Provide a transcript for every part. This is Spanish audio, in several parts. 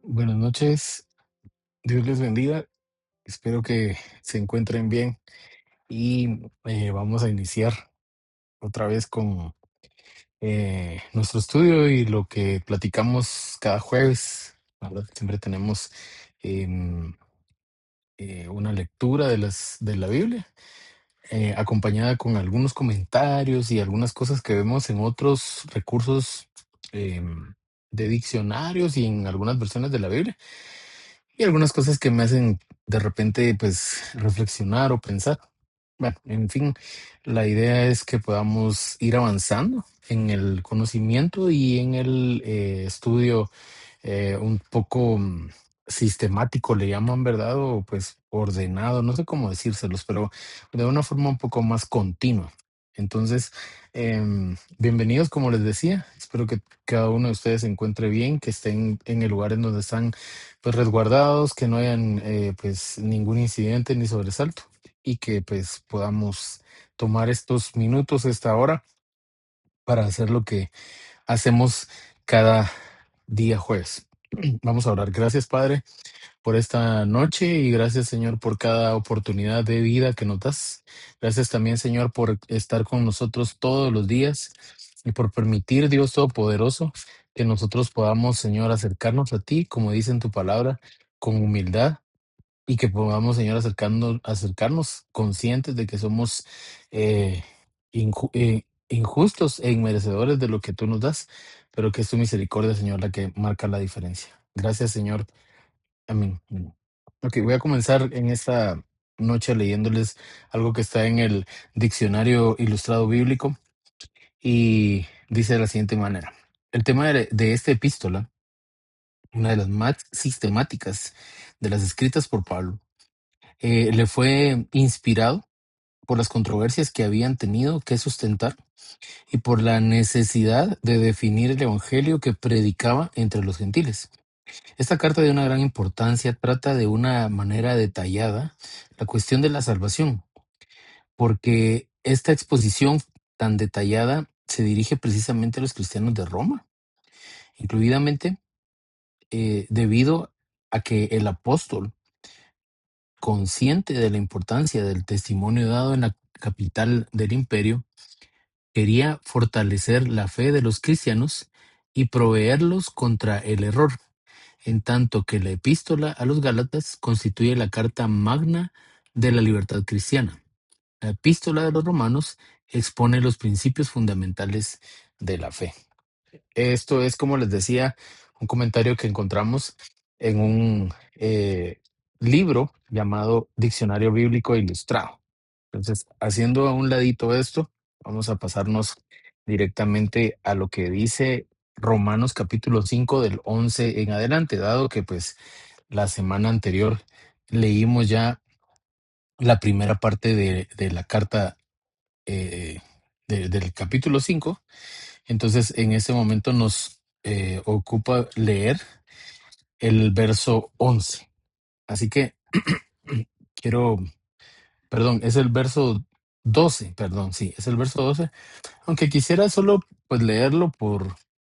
Buenas noches, Dios les bendiga. Espero que se encuentren bien y vamos a iniciar otra vez con nuestro estudio y lo que platicamos cada jueves, ¿verdad? Siempre tenemos em, una lectura de la Biblia, acompañada con algunos comentarios y algunas cosas que vemos en otros recursos em, de diccionarios y en algunas versiones de la Biblia. Y algunas cosas que me hacen de repente, pues, reflexionar o pensar. Bueno, en fin, la idea es que podamos ir avanzando en el conocimiento y en el estudio un poco sistemático, le llaman, ¿verdad? O pues ordenado, no sé cómo decírselos, pero de una forma un poco más continua. Entonces, bienvenidos, como les decía. Espero que cada uno de ustedes se encuentre bien, que estén en el lugar en donde están pues resguardados, que no hayan pues ningún incidente ni sobresalto y que pues podamos tomar estos minutos, esta hora, para hacer lo que hacemos cada día jueves. Vamos a orar. Gracias, Padre, por esta noche y gracias, Señor, por cada oportunidad de vida que nos das. Gracias también, Señor, por estar con nosotros todos los días y por permitir, Dios Todopoderoso, que nosotros podamos, Señor, acercarnos a ti, como dice en tu palabra, con humildad y que podamos, Señor, acercarnos conscientes de que somos eh, injustos e inmerecedores de lo que tú nos das, pero que es tu misericordia, Señor, la que marca la diferencia. Gracias, Señor. Amén. Amén. Ok, voy a comenzar en esta noche leyéndoles algo que está en el Diccionario Ilustrado Bíblico y dice de la siguiente manera. El tema de esta epístola, una de las más sistemáticas de las escritas por Pablo, le fue inspirado por las controversias que habían tenido que sustentar y por la necesidad de definir el evangelio que predicaba entre los gentiles. Esta carta de una gran importancia trata de una manera detallada la cuestión de la salvación, porque esta exposición tan detallada se dirige precisamente a los cristianos de Roma, incluidamente debido a que el apóstol, consciente de la importancia del testimonio dado en la capital del imperio, quería fortalecer la fe de los cristianos y proveerlos contra el error, en tanto que la epístola a los Gálatas constituye la carta magna de la libertad cristiana. La epístola de los Romanos expone los principios fundamentales de la fe. Esto es, como les decía, un comentario que encontramos en un libro llamado Diccionario Bíblico Ilustrado. Entonces, haciendo a un ladito esto, vamos a pasarnos directamente a lo que dice Romanos capítulo 5 del 11 en adelante, dado que pues la semana anterior leímos ya la primera parte de la carta del capítulo 5. Entonces en este momento nos ocupa leer el verso 11. Así que quiero, perdón, es el verso 12, perdón, sí, es el verso 12. Aunque quisiera solo pues leerlo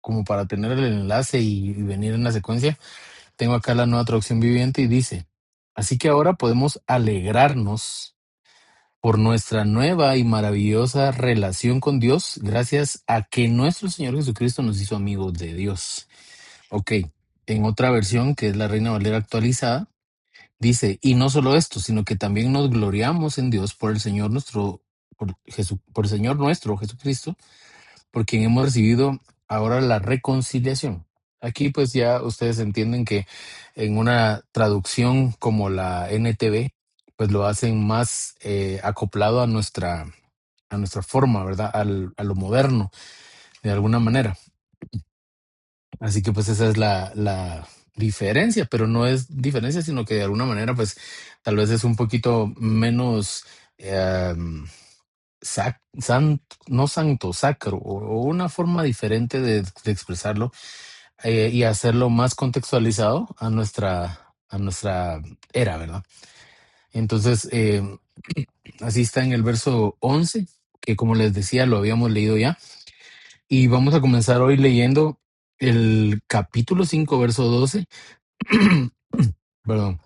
como para tener el enlace y venir en la secuencia. Tengo acá la Nueva Traducción Viviente y dice: así que ahora podemos alegrarnos por nuestra nueva y maravillosa relación con Dios, gracias a que nuestro Señor Jesucristo nos hizo amigos de Dios. Ok, en otra versión, que es la Reina Valera actualizada, dice: y no solo esto, sino que también nos gloriamos en Dios por el Señor por el Señor nuestro Jesucristo, por quien hemos recibido ahora la reconciliación. Aquí pues ya ustedes entienden que en una traducción como la NTV, pues lo hacen más acoplado a nuestra forma, ¿verdad? A lo moderno, de alguna manera. Así que pues esa es la diferencia, pero no es diferencia, sino que de alguna manera pues tal vez es un poquito menos no santo, sacro, o una forma diferente de expresarlo y hacerlo más contextualizado a nuestra era, ¿verdad? Entonces, así está en el verso 11, que como les decía, lo habíamos leído ya, y vamos a comenzar hoy leyendo el capítulo 5 verso 12, Perdón.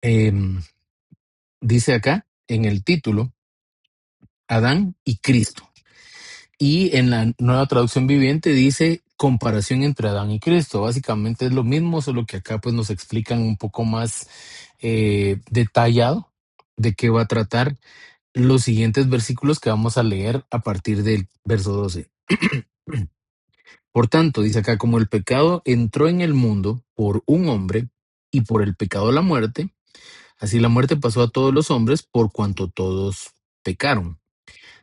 Em, Dice acá en el título, Adán y Cristo. Y en la nueva traducción viviente dice comparación entre Adán y Cristo. Básicamente es lo mismo, solo que acá pues nos explican un poco más detallado de qué va a tratar los siguientes versículos que vamos a leer a partir del verso 12. Por tanto, dice acá, como el pecado entró en el mundo por un hombre y por el pecado la muerte, así la muerte pasó a todos los hombres por cuanto todos pecaron.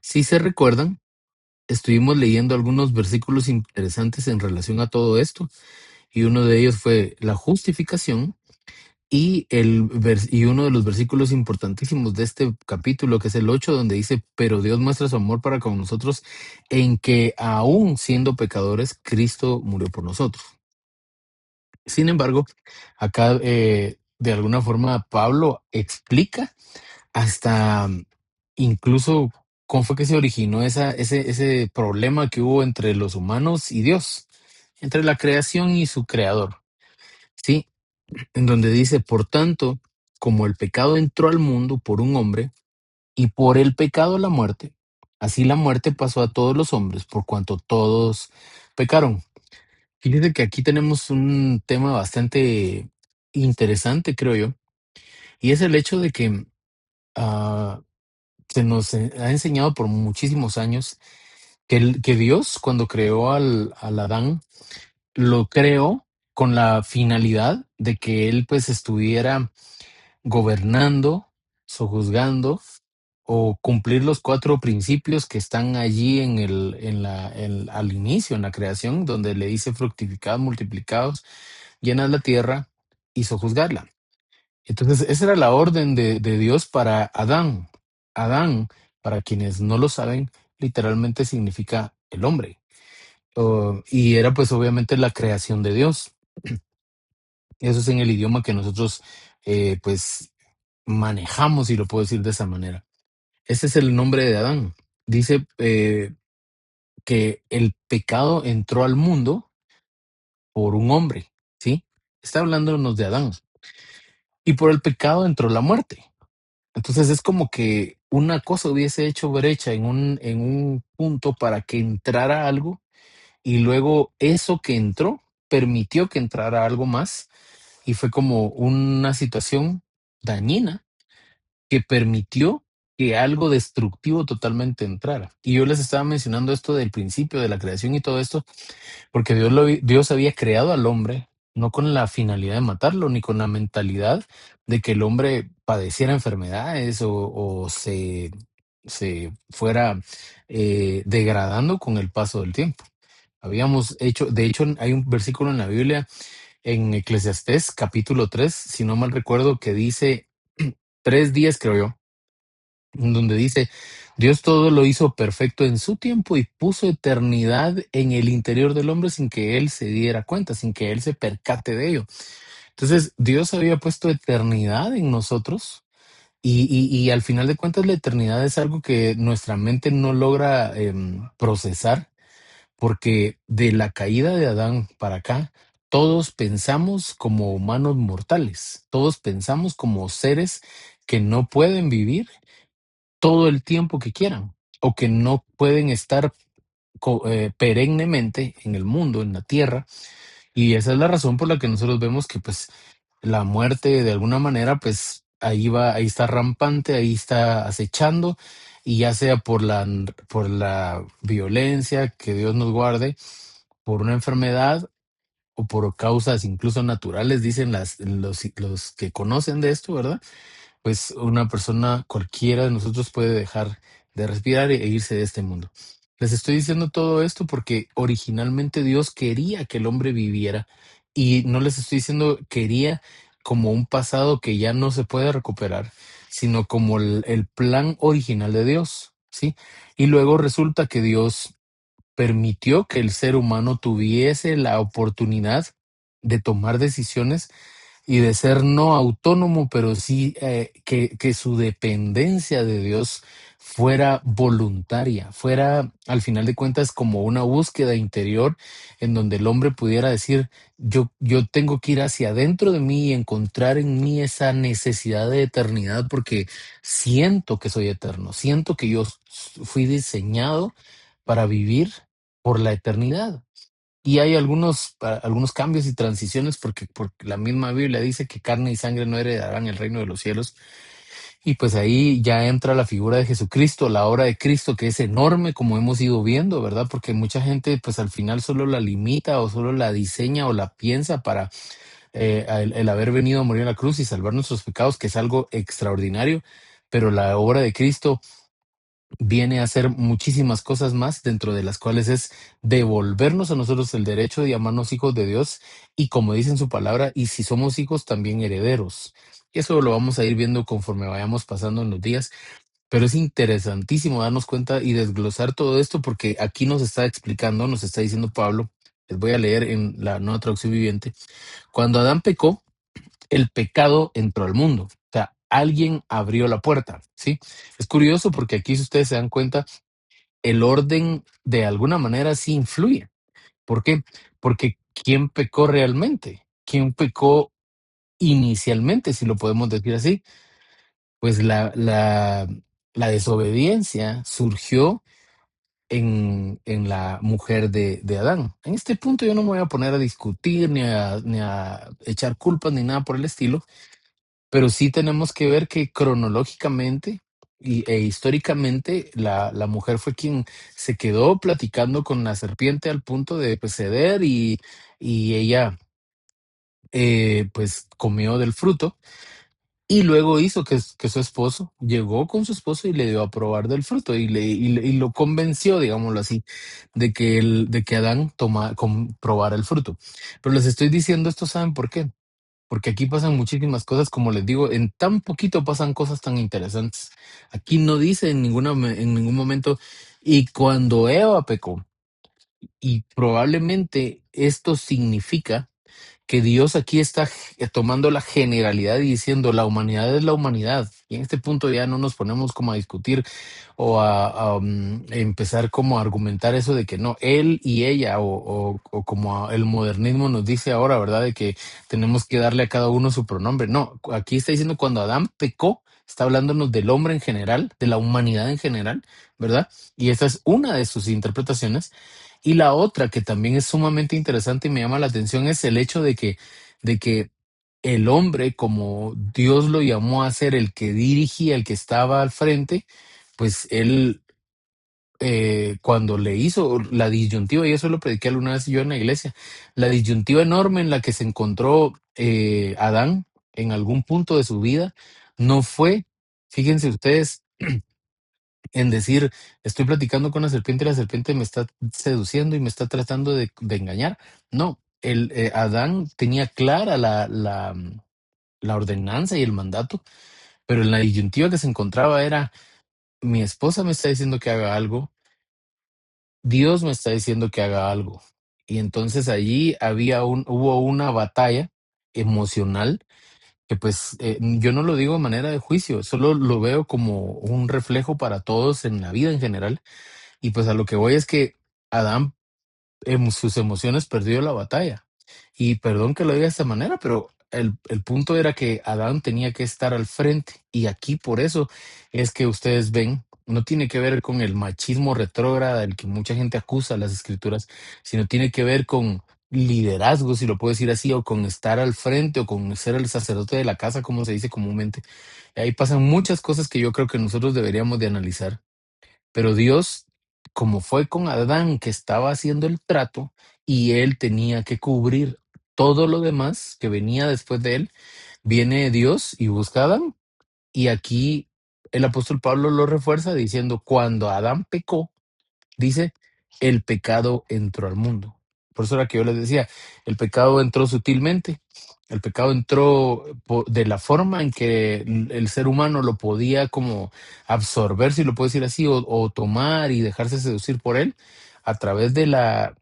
Si se recuerdan, estuvimos leyendo algunos versículos interesantes en relación a todo esto, y uno de ellos fue la justificación y, y uno de los versículos importantísimos de este capítulo, que es el 8 donde dice, pero Dios muestra su amor para con nosotros en que aún siendo pecadores, Cristo murió por nosotros. Sin embargo, acá de alguna forma Pablo explica hasta incluso cómo fue que se originó ese problema que hubo entre los humanos y Dios, entre la creación y su creador, ¿sí? En donde dice, por tanto, como el pecado entró al mundo por un hombre y por el pecado la muerte, así la muerte pasó a todos los hombres por cuanto todos pecaron. Fíjate que aquí tenemos un tema bastante interesante, creo yo, y es el hecho de que ah, se nos ha enseñado por muchísimos años que, que Dios, cuando creó al Adán, lo creó con la finalidad de que él pues estuviera gobernando, sojuzgando o cumplir los cuatro principios que están allí al inicio, en la creación, donde le dice fructificad, multiplicados, llenad la tierra y sojuzgarla. Entonces, esa era la orden de Dios para Adán. Adán, para quienes no lo saben, literalmente significa el hombre. Y era pues obviamente la creación de Dios. Eso es en el idioma que nosotros pues manejamos, si lo puedo decir de esa manera. Ese es el nombre de Adán. Dice que el pecado entró al mundo por un hombre, ¿sí? Está hablándonos de Adán. Y por el pecado entró la muerte. Entonces es como que una cosa hubiese hecho brecha en un punto para que entrara algo y luego eso que entró permitió que entrara algo más y fue como una situación dañina que permitió que algo destructivo totalmente entrara. Y yo les estaba mencionando esto del principio de la creación y todo esto, porque Dios había creado al hombre no con la finalidad de matarlo, ni con la mentalidad de que el hombre padeciera enfermedades o se fuera degradando con el paso del tiempo. Habíamos hecho, de hecho, hay un versículo en la Biblia, en Eclesiastés capítulo 3 si no mal recuerdo, que dice 3:10, creo yo, donde dice, Dios todo lo hizo perfecto en su tiempo y puso eternidad en el interior del hombre sin que él se diera cuenta, sin que él se percate de ello. Entonces, Dios había puesto eternidad en nosotros y al final de cuentas la eternidad es algo que nuestra mente no logra procesar porque de la caída de Adán para acá, todos pensamos como humanos mortales, todos pensamos como seres que no pueden vivir todo el tiempo que quieran o que no pueden estar perennemente en el mundo, en la tierra. Y esa es la razón por la que nosotros vemos que pues la muerte de alguna manera pues ahí va, ahí está rampante, ahí está acechando y ya sea por la violencia, que Dios nos guarde, por una enfermedad o por causas incluso naturales, dicen los que conocen de esto, ¿verdad? Pues una persona cualquiera de nosotros puede dejar de respirar e irse de este mundo. Les estoy diciendo todo esto porque originalmente Dios quería que el hombre viviera y no les estoy diciendo quería como un pasado que ya no se puede recuperar, sino como el plan original de Dios, ¿sí? Y luego resulta que Dios permitió que el ser humano tuviese la oportunidad de tomar decisiones y de ser no autónomo, pero sí que su dependencia de Dios fuera voluntaria, fuera al final de cuentas como una búsqueda interior en donde el hombre pudiera decir, yo tengo que ir hacia adentro de mí y encontrar en mí esa necesidad de eternidad porque siento que soy eterno, siento que yo fui diseñado para vivir por la eternidad. Y hay algunos cambios y transiciones porque la misma Biblia dice que carne y sangre no heredarán el reino de los cielos. Y pues ahí ya entra la figura de Jesucristo, la obra de Cristo, que es enorme, como hemos ido viendo, ¿verdad? Porque mucha gente pues al final solo la limita o solo la diseña o la piensa para el haber venido a morir en la cruz y salvar nuestros pecados, que es algo extraordinario, pero la obra de Cristo viene a hacer muchísimas cosas más, dentro de las cuales es devolvernos a nosotros el derecho de llamarnos hijos de Dios y como dice en su palabra, y si somos hijos también herederos. Y eso lo vamos a ir viendo conforme vayamos pasando en los días, pero es interesantísimo darnos cuenta y desglosar todo esto porque aquí nos está explicando, nos está diciendo Pablo, les voy a leer en la nueva traducción viviente, cuando Adán pecó, el pecado entró al mundo. O sea, alguien abrió la puerta, ¿sí? Es curioso porque aquí, si ustedes se dan cuenta, el orden de alguna manera sí influye. ¿Por qué? Porque ¿quién pecó realmente? ¿Quién pecó inicialmente, si lo podemos decir así? Pues la desobediencia surgió en la mujer de Adán. En este punto yo no me voy a poner a discutir ni a echar culpas ni nada por el estilo, pero sí tenemos que ver que cronológicamente e históricamente la mujer fue quien se quedó platicando con la serpiente al punto de pues, ceder y ella pues comió del fruto y luego hizo que su esposo llegó con su esposo y le dio a probar del fruto y lo convenció, digámoslo así, de que Adán probara el fruto. Pero les estoy diciendo esto, ¿saben por qué? Porque aquí pasan muchísimas cosas, como les digo, en tan poquito pasan cosas tan interesantes. Aquí no dice en ningún momento, y cuando Eva pecó, y probablemente esto significa que Dios aquí está tomando la generalidad y diciendo la humanidad es la humanidad. Y en este punto ya no nos ponemos como a discutir o a empezar como a argumentar eso de que no, él y ella, o como el modernismo nos dice ahora, ¿verdad? De que tenemos que darle a cada uno su pronombre. No, aquí está diciendo cuando Adán pecó, está hablándonos del hombre en general, de la humanidad en general, ¿verdad? Y esa es una de sus interpretaciones. Y la otra que también es sumamente interesante y me llama la atención es el hecho de que el hombre, como Dios lo llamó a ser el que dirigía, el que estaba al frente, pues él, cuando le hizo la disyuntiva, y eso lo prediqué alguna vez yo en la iglesia, la disyuntiva enorme en la que se encontró Adán en algún punto de su vida, no fue, fíjense ustedes, en decir, estoy platicando con la serpiente y la serpiente me está seduciendo y me está tratando de engañar. No, Adán tenía clara la ordenanza y el mandato, pero en la disyuntiva que se encontraba era, mi esposa me está diciendo que haga algo, Dios me está diciendo que haga algo. Y entonces allí hubo una batalla emocional que pues yo no lo digo de manera de juicio, solo lo veo como un reflejo para todos en la vida en general. Y pues a lo que voy es que Adán en sus emociones perdió la batalla. Y perdón que lo diga de esta manera, pero el punto era que Adán tenía que estar al frente. Y aquí por eso es que ustedes ven, no tiene que ver con el machismo retrógrado del que mucha gente acusa a las escrituras, sino tiene que ver con liderazgo, si lo puedo decir así, o con estar al frente o con ser el sacerdote de la casa, como se dice comúnmente. Y ahí pasan muchas cosas que yo creo que nosotros deberíamos de analizar, pero Dios, como fue con Adán, que estaba haciendo el trato y él tenía que cubrir todo lo demás que venía después de él, viene Dios y busca a Adán. Y aquí el apóstol Pablo lo refuerza diciendo, cuando Adán pecó, dice, el pecado entró al mundo. Por eso era que yo les decía, el pecado entró sutilmente, el pecado entró de la forma en que el ser humano lo podía como absorber, si lo puedo decir así, o tomar y dejarse seducir por él, a través de la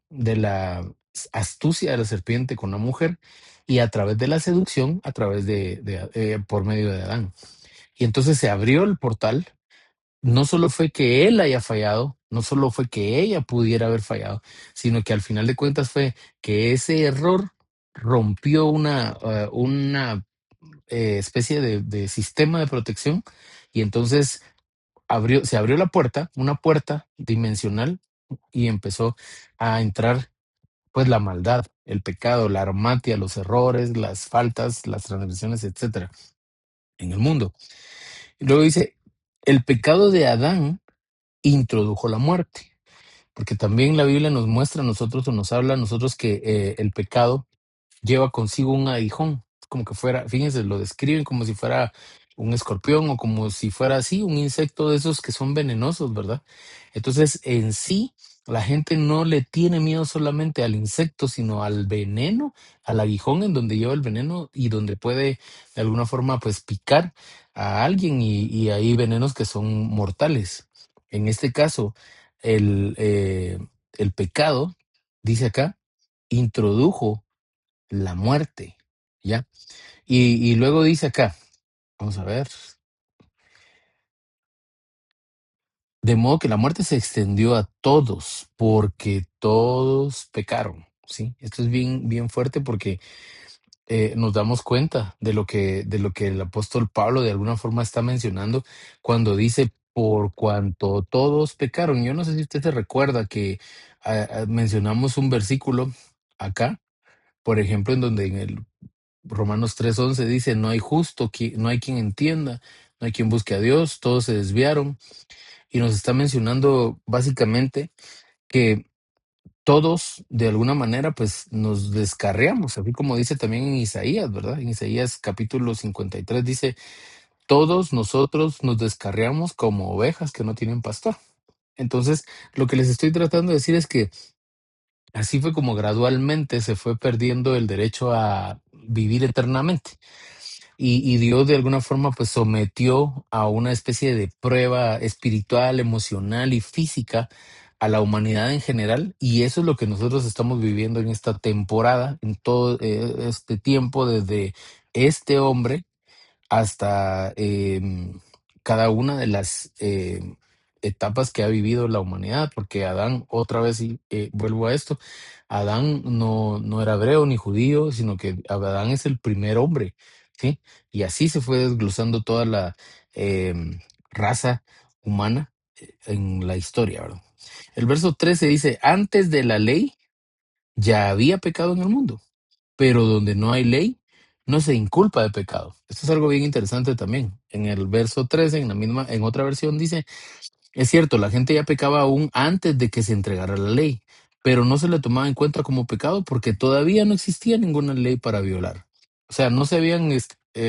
astucia de la serpiente con la mujer. y a través de la seducción, por medio de Adán. Y entonces se abrió el portal. No solo fue que él haya fallado, no solo fue que ella pudiera haber fallado, sino que al final de cuentas fue que ese error rompió una especie de sistema de protección, y entonces se abrió la puerta, una puerta dimensional, y empezó a entrar pues la maldad, el pecado, la armatia, los errores, las faltas, las transgresiones, etcétera, en el mundo. Y luego dice, el pecado de Adán introdujo la muerte, porque también la Biblia nos muestra a nosotros o nos habla a nosotros que el pecado lleva consigo un aguijón, como que fuera, fíjense, lo describen como si fuera un escorpión o como si fuera así, un insecto de esos que son venenosos, ¿verdad? Entonces, en sí, la gente no le tiene miedo solamente al insecto, sino al veneno, al aguijón en donde lleva el veneno y donde puede de alguna forma pues picar a alguien, y hay venenos que son mortales. En este caso, el, eh, el pecado, dice acá, introdujo la muerte, ¿ya? Y luego dice acá, vamos a ver, de modo que la muerte se extendió a todos, porque todos pecaron, ¿sí? Esto es bien, bien fuerte porque nos damos cuenta de lo que el apóstol Pablo de alguna forma está mencionando cuando dice, por cuanto todos pecaron. Yo no sé si usted se recuerda que mencionamos un versículo acá, por ejemplo, en donde en el Romanos 3:11 dice, no hay justo, no hay quien entienda, no hay quien busque a Dios, todos se desviaron. Y nos está mencionando básicamente que todos, de alguna manera, pues nos descarriamos, así como dice también en Isaías, ¿verdad? En Isaías capítulo 53 dice, todos nosotros nos descarriamos como ovejas que no tienen pastor. Entonces, lo que les estoy tratando de decir es que así fue como gradualmente se fue perdiendo el derecho a vivir eternamente. Y Dios de alguna forma pues sometió a una especie de prueba espiritual, emocional y física a la humanidad en general, y eso es lo que nosotros estamos viviendo en esta temporada, en todo este tiempo, desde este hombre hasta cada una de las etapas que ha vivido la humanidad, porque Adán, otra vez, y vuelvo a esto, Adán no era hebreo ni judío, sino que Adán es el primer hombre, ¿sí? Y así se fue desglosando toda la raza humana en la historia, ¿verdad? El verso 13 dice, antes de la ley ya había pecado en el mundo, pero donde no hay ley, no se inculpa de pecado. Esto es algo bien interesante también. En el verso 13, en otra versión dice, es cierto, la gente ya pecaba aún antes de que se entregara la ley, pero no se le tomaba en cuenta como pecado porque todavía no existía ninguna ley para violar. O sea, no se habían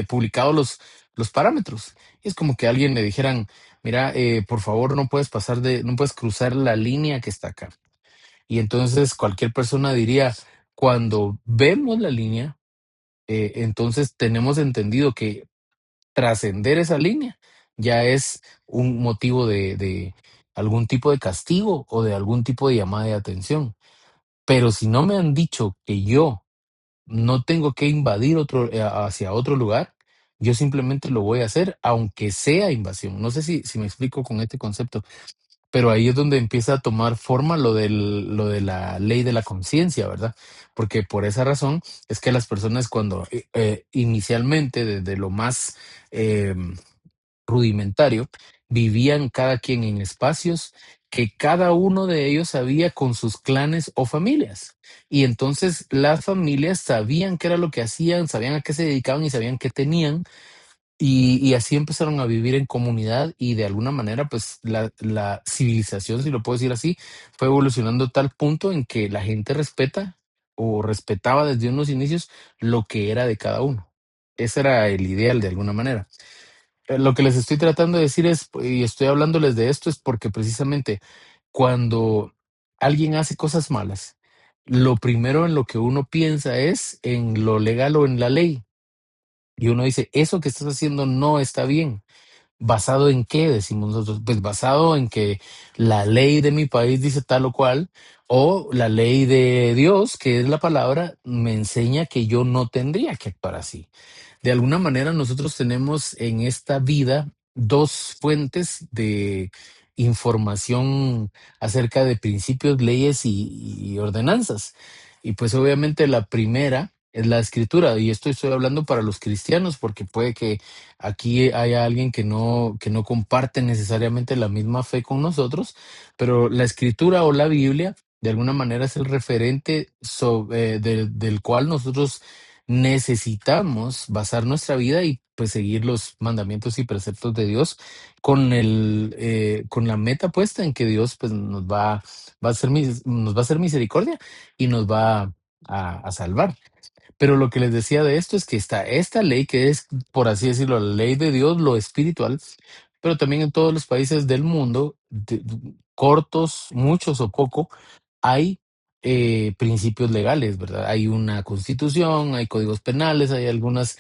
publicado los parámetros. Y es como que a alguien le dijeran, mira, por favor, no puedes cruzar la línea que está acá. Y entonces cualquier persona diría, cuando vemos la línea, entonces tenemos entendido que trascender esa línea ya es un motivo de algún tipo de castigo o de algún tipo de llamada de atención. Pero si no me han dicho que yo no tengo que invadir hacia otro lugar, yo simplemente lo voy a hacer, aunque sea invasión. No sé si me explico con este concepto, pero ahí es donde empieza a tomar forma lo de la ley de la conciencia, ¿verdad? Porque por esa razón es que las personas cuando inicialmente, desde lo más eh, rudimentario, vivían cada quien en espacios que cada uno de ellos sabía con sus clanes o familias. Y entonces las familias sabían qué era lo que hacían, sabían a qué se dedicaban y sabían qué tenían, y así empezaron a vivir en comunidad, y de alguna manera, pues la civilización, si lo puedo decir así, fue evolucionando a tal punto en que la gente respeta o respetaba desde unos inicios lo que era de cada uno. Ese era el ideal de alguna manera. Lo que les estoy tratando de decir es, y estoy hablándoles de esto, es porque precisamente cuando alguien hace cosas malas, lo primero en lo que uno piensa es en lo legal o en la ley. Y uno dice, eso que estás haciendo no está bien. ¿Basado en qué? Decimos nosotros. Pues basado en que la ley de mi país dice tal o cual, o la ley de Dios, que es la palabra, me enseña que yo no tendría que actuar así. De alguna manera nosotros tenemos en esta vida dos fuentes de información acerca de principios, leyes y ordenanzas. Y pues obviamente la primera es la escritura, y esto estoy hablando para los cristianos, porque puede que aquí haya alguien que no comparte necesariamente la misma fe con nosotros, pero la escritura o la Biblia de alguna manera es el referente del cual nosotros necesitamos basar nuestra vida y pues seguir los mandamientos y preceptos de Dios con la meta puesta en que Dios pues va a nos va a hacer misericordia y nos va a salvar. Pero lo que les decía de esto es que está esta ley que es, por así decirlo, la ley de Dios, lo espiritual, pero también en todos los países del mundo, cortos, muchos o poco, hay principios legales, ¿verdad? Hay una constitución, hay códigos penales, hay algunas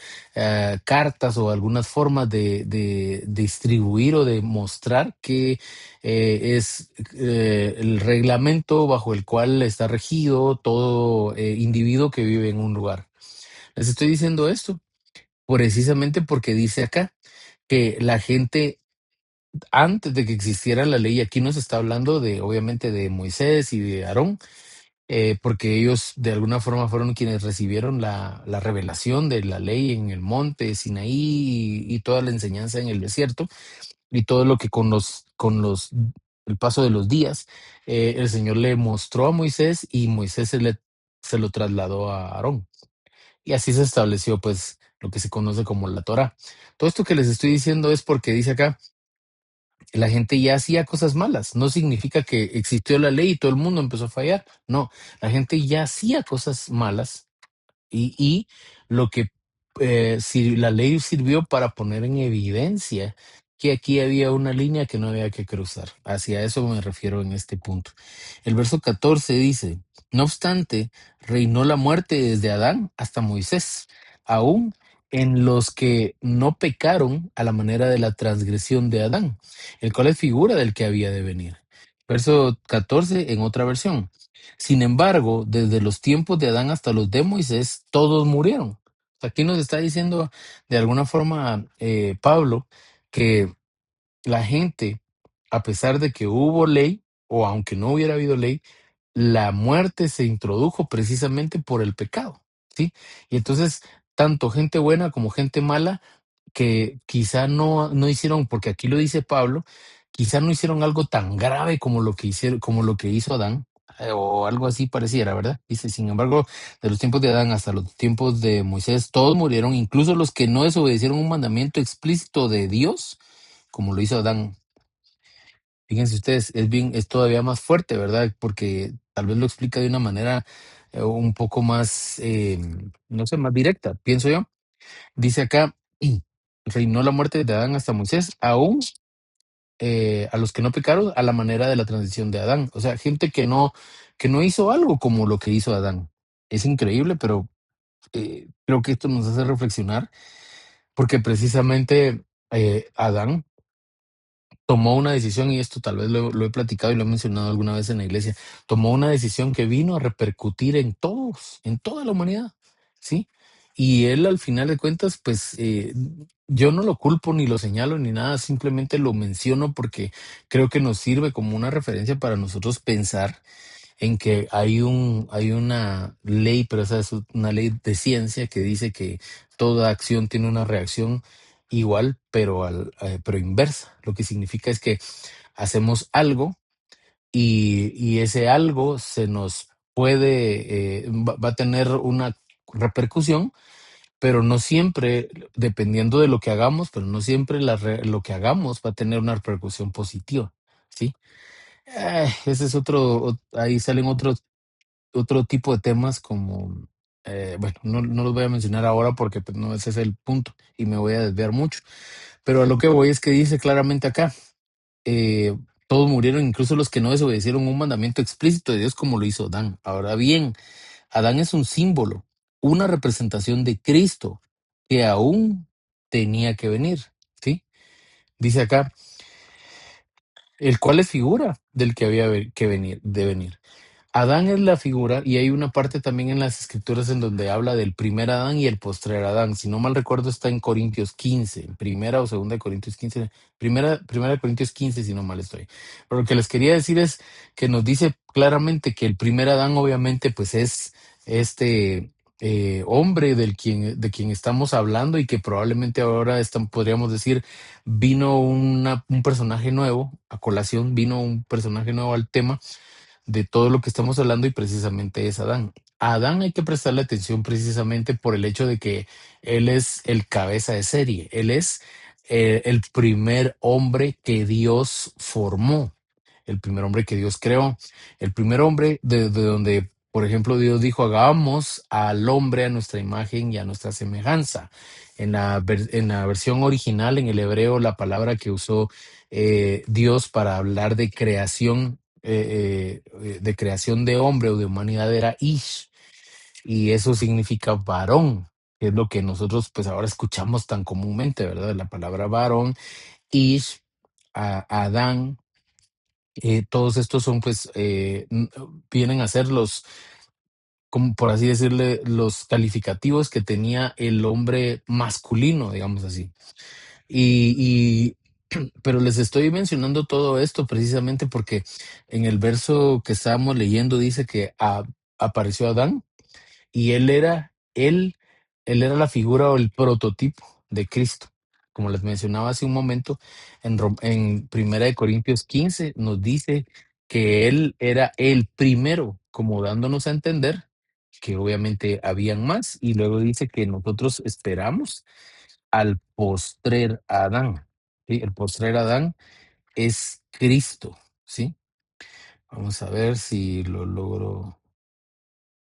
cartas o algunas formas de distribuir o de mostrar que es el reglamento bajo el cual está regido todo individuo que vive en un lugar. Les estoy diciendo esto precisamente porque dice acá que la gente antes de que existiera la ley, aquí nos está hablando de, obviamente, de Moisés y de Aarón, porque ellos de alguna forma fueron quienes recibieron la revelación de la ley en el monte Sinaí y toda la enseñanza en el desierto y todo lo que el paso de los días, el Señor le mostró a Moisés y Moisés se lo trasladó a Aarón. Y así se estableció, pues, lo que se conoce como la Torá. Todo esto que les estoy diciendo es porque dice acá, la gente ya hacía cosas malas. No significa que existió la ley y todo el mundo empezó a fallar. No, la gente ya hacía cosas malas y lo que si la ley sirvió para poner en evidencia que aquí había una línea que no había que cruzar. Hacia eso me refiero en este punto. El verso 14 dice, no obstante, reinó la muerte desde Adán hasta Moisés, aún en los que no pecaron a la manera de la transgresión de Adán, el cual es figura del que había de venir. Verso 14 en otra versión. Sin embargo, desde los tiempos de Adán hasta los de Moisés, todos murieron. Aquí nos está diciendo de alguna forma Pablo que la gente, a pesar de que hubo ley, o aunque no hubiera habido ley, la muerte se introdujo precisamente por el pecado, ¿sí? Y entonces, tanto gente buena como gente mala que quizá no hicieron, porque aquí lo dice Pablo, quizá no hicieron algo tan grave como lo que hicieron, como lo que hizo Adán, o algo así pareciera, ¿verdad? Dice, sin embargo, de los tiempos de Adán hasta los tiempos de Moisés, todos murieron, incluso los que no desobedecieron un mandamiento explícito de Dios, como lo hizo Adán. Fíjense ustedes, es todavía más fuerte, ¿verdad? Porque tal vez lo explica de una manera un poco más, no sé, más directa, pienso yo. Dice acá, reinó la muerte de Adán hasta Moisés, aún a los que no pecaron a la manera de la transición de Adán. O sea, gente que no hizo algo como lo que hizo Adán. Es increíble, pero creo que esto nos hace reflexionar porque precisamente Adán tomó una decisión, y esto tal vez lo he platicado y lo he mencionado alguna vez en la iglesia, tomó una decisión que vino a repercutir en todos, en toda la humanidad, ¿sí? Y él al final de cuentas, pues yo no lo culpo ni lo señalo ni nada, simplemente lo menciono porque creo que nos sirve como una referencia para nosotros pensar en que hay una ley, pero esa es una ley de ciencia que dice que toda acción tiene una reacción igual, pero, pero inversa. Lo que significa es que hacemos algo y ese algo se nos va a tener una repercusión, pero no siempre, dependiendo de lo que hagamos, pero no siempre lo que hagamos va a tener una repercusión positiva, ¿sí? Ese es ahí salen otro tipo de temas como, bueno, no los voy a mencionar ahora porque pues, no ese es el punto y me voy a desviar mucho, pero a lo que voy es que dice claramente acá, eh, todos murieron, incluso los que no desobedecieron un mandamiento explícito de Dios como lo hizo Adán. Ahora bien, Adán es un símbolo, una representación de Cristo que aún tenía que venir, ¿sí? Dice acá, el cual es figura del que había que venir, de venir. Adán es la figura y hay una parte también en las escrituras en donde habla del primer Adán y el postrer Adán. Si no mal recuerdo está en Corintios 15, primera o segunda de Corintios 15, primera de Corintios 15 si no mal estoy. Pero lo que les quería decir es que nos dice claramente que el primer Adán obviamente pues es este hombre de quien estamos hablando y que probablemente ahora podríamos decir vino un personaje nuevo a colación, vino un personaje nuevo al tema de todo lo que estamos hablando y precisamente es Adán. A Adán hay que prestarle atención precisamente por el hecho de que él es el cabeza de serie, él es el primer hombre que Dios formó, el primer hombre que Dios creó, el primer hombre de donde, por ejemplo, Dios dijo, hagamos al hombre a nuestra imagen y a nuestra semejanza. En la versión original, en el hebreo, la palabra que usó Dios para hablar de creación de hombre o de humanidad era Ish, y eso significa varón, que es lo que nosotros pues ahora escuchamos tan comúnmente, ¿verdad? La palabra varón, Ish, Adán, todos estos son pues, vienen a ser los, como por así decirle, los calificativos que tenía el hombre masculino, digamos así. Y, pero les estoy mencionando todo esto precisamente porque en el verso que estábamos leyendo dice que apareció Adán y él era la figura o el prototipo de Cristo. Como les mencionaba hace un momento, en Primera de Corintios 15 nos dice que él era el primero, como dándonos a entender que obviamente habían más, y luego dice que nosotros esperamos al postrer Adán. ¿Sí? El postrer Adán es Cristo, ¿sí? Vamos a ver si lo logro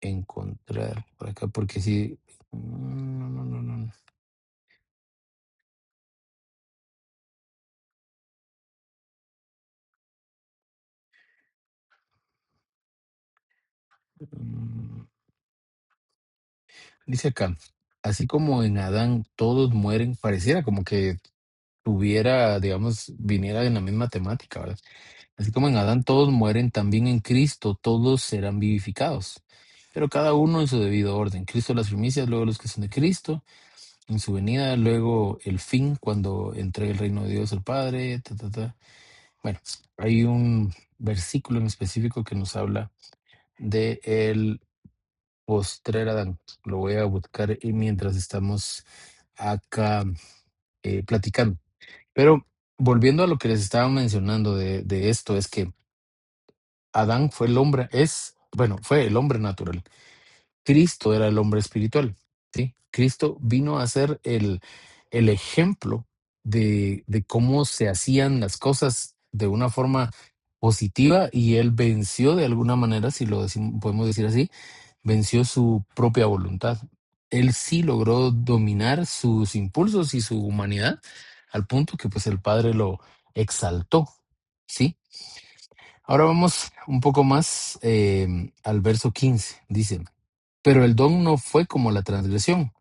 encontrar por acá, porque sí. No, no, no, no, no. Mm, Dice acá, así como en Adán todos mueren, pareciera como que tuviera, digamos, viniera en la misma temática, ¿verdad? Así como en Adán todos mueren, también en Cristo todos serán vivificados, pero cada uno en su debido orden. Cristo las primicias, luego los que son de Cristo, en su venida, luego el fin, cuando entregue el reino de Dios al Padre, ta, ta, ta. Bueno, hay un versículo en específico que nos habla de el postrer Adán. Lo voy a buscar y mientras estamos acá platicando. Pero volviendo a lo que les estaba mencionando de esto, es que Adán fue el hombre, bueno, fue el hombre natural. Cristo era el hombre espiritual, ¿sí? Cristo vino a ser el ejemplo de cómo se hacían las cosas de una forma positiva y él venció de alguna manera, si lo podemos decir así, venció su propia voluntad. Él sí logró dominar sus impulsos y su humanidad al punto que pues el Padre lo exaltó, ¿sí? Ahora vamos un poco más al verso 15. Dice, pero el don no fue como la transgresión,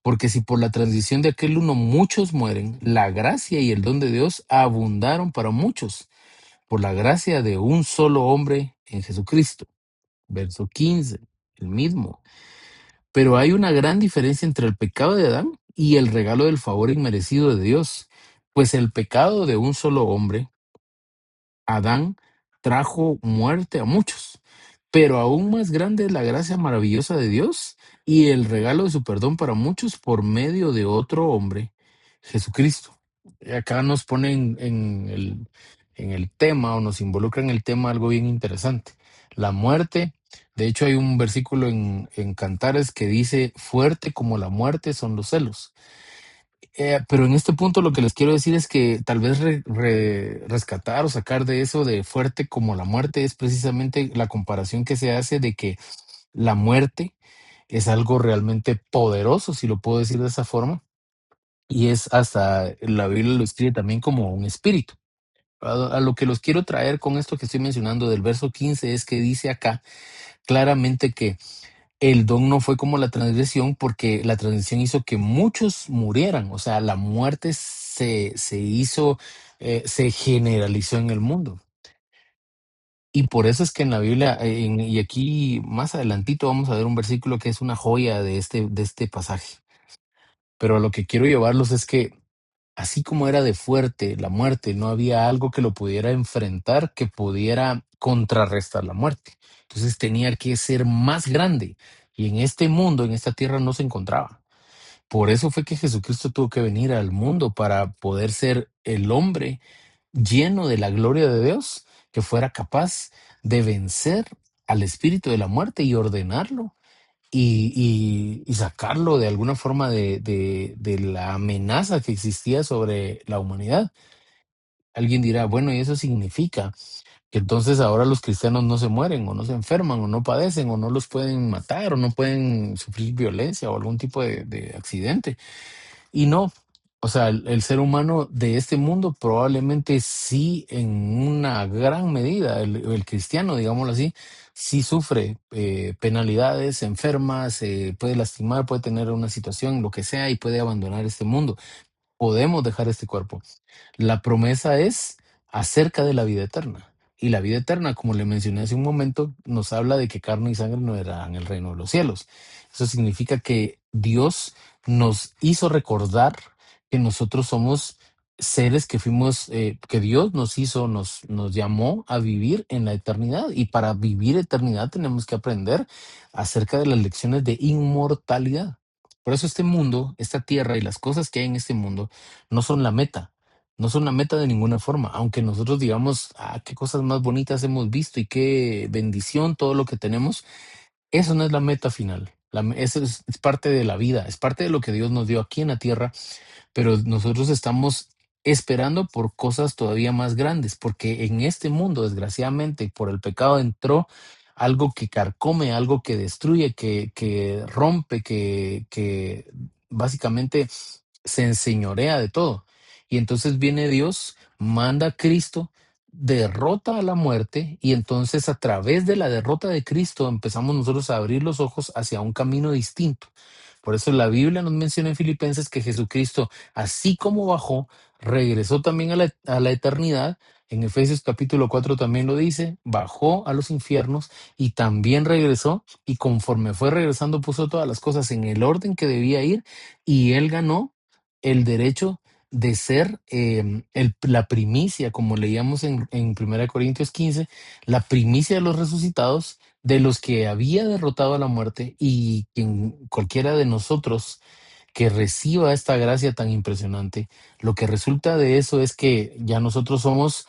porque si por la transgresión de aquel uno muchos mueren, la gracia y el don de Dios abundaron para muchos, por la gracia de un solo hombre en Jesucristo. Verso 15, el mismo. Pero hay una gran diferencia entre el pecado de Adán y el regalo del favor inmerecido de Dios, pues el pecado de un solo hombre, Adán, trajo muerte a muchos, pero aún más grande es la gracia maravillosa de Dios y el regalo de su perdón para muchos por medio de otro hombre, Jesucristo. Y acá nos ponen en el tema o nos involucra en el tema algo bien interesante. La muerte, de hecho hay un versículo en Cantares que dice, fuerte como la muerte son los celos. Pero en este punto lo que les quiero decir es que tal vez rescatar o sacar de eso de fuerte como la muerte es precisamente la comparación que se hace de que la muerte es algo realmente poderoso, si lo puedo decir de esa forma, y es hasta la Biblia lo escribe también como un espíritu. A lo que los quiero traer con esto que estoy mencionando del verso 15 es que dice acá claramente que el don no fue como la transgresión porque la transgresión hizo que muchos murieran, o sea, la muerte se hizo, se generalizó en el mundo. Y por eso es que en la Biblia, y aquí más adelantito vamos a ver un versículo que es una joya de este pasaje. Pero a lo que quiero llevarlos es que así como era de fuerte la muerte, no había algo que lo pudiera enfrentar, que pudiera contrarrestar la muerte. Entonces tenía que ser más grande. Y en este mundo, en esta tierra, no se encontraba. Por eso fue que Jesucristo tuvo que venir al mundo para poder ser el hombre lleno de la gloria de Dios, que fuera capaz de vencer al espíritu de la muerte y ordenarlo y sacarlo de alguna forma de la amenaza que existía sobre la humanidad. Alguien dirá, bueno, ¿y eso significa que entonces ahora los cristianos no se mueren o no se enferman o no padecen o no los pueden matar o no pueden sufrir violencia o algún tipo de accidente? Y no, o sea, el ser humano de este mundo probablemente sí, en una gran medida, el cristiano, digámoslo así, sí sufre penalidades, se enferma, se puede lastimar, puede tener una situación, lo que sea, y puede abandonar este mundo. Podemos dejar este cuerpo. La promesa es acerca de la vida eterna. Y la vida eterna, como le mencioné hace un momento, nos habla de que carne y sangre no eran el reino de los cielos. Eso significa que Dios nos hizo recordar que nosotros somos seres que fuimos, que Dios nos hizo, nos llamó a vivir en la eternidad. Y para vivir eternidad tenemos que aprender acerca de las lecciones de inmortalidad. Por eso este mundo, esta tierra y las cosas que hay en este mundo no son la meta, no son la meta de ninguna forma, aunque nosotros digamos, qué cosas más bonitas hemos visto y qué bendición todo lo que tenemos, eso no es la meta final. Eso es parte de la vida, es parte de lo que Dios nos dio aquí en la tierra, pero nosotros estamos esperando por cosas todavía más grandes, porque en este mundo, desgraciadamente, por el pecado entró algo que carcome, algo que destruye, que rompe, que básicamente se enseñorea de todo. Y entonces viene Dios, manda a Cristo, derrota a la muerte y entonces a través de la derrota de Cristo empezamos nosotros a abrir los ojos hacia un camino distinto. Por eso la Biblia nos menciona en Filipenses que Jesucristo, así como bajó, regresó también a la eternidad. En Efesios capítulo 4 también lo dice, bajó a los infiernos y también regresó y conforme fue regresando puso todas las cosas en el orden que debía ir y él ganó el derecho de ser la primicia, como leíamos en 1 Corintios 15, la primicia de los resucitados, de los que había derrotado a la muerte y quien cualquiera de nosotros que reciba esta gracia tan impresionante, lo que resulta de eso es que ya nosotros somos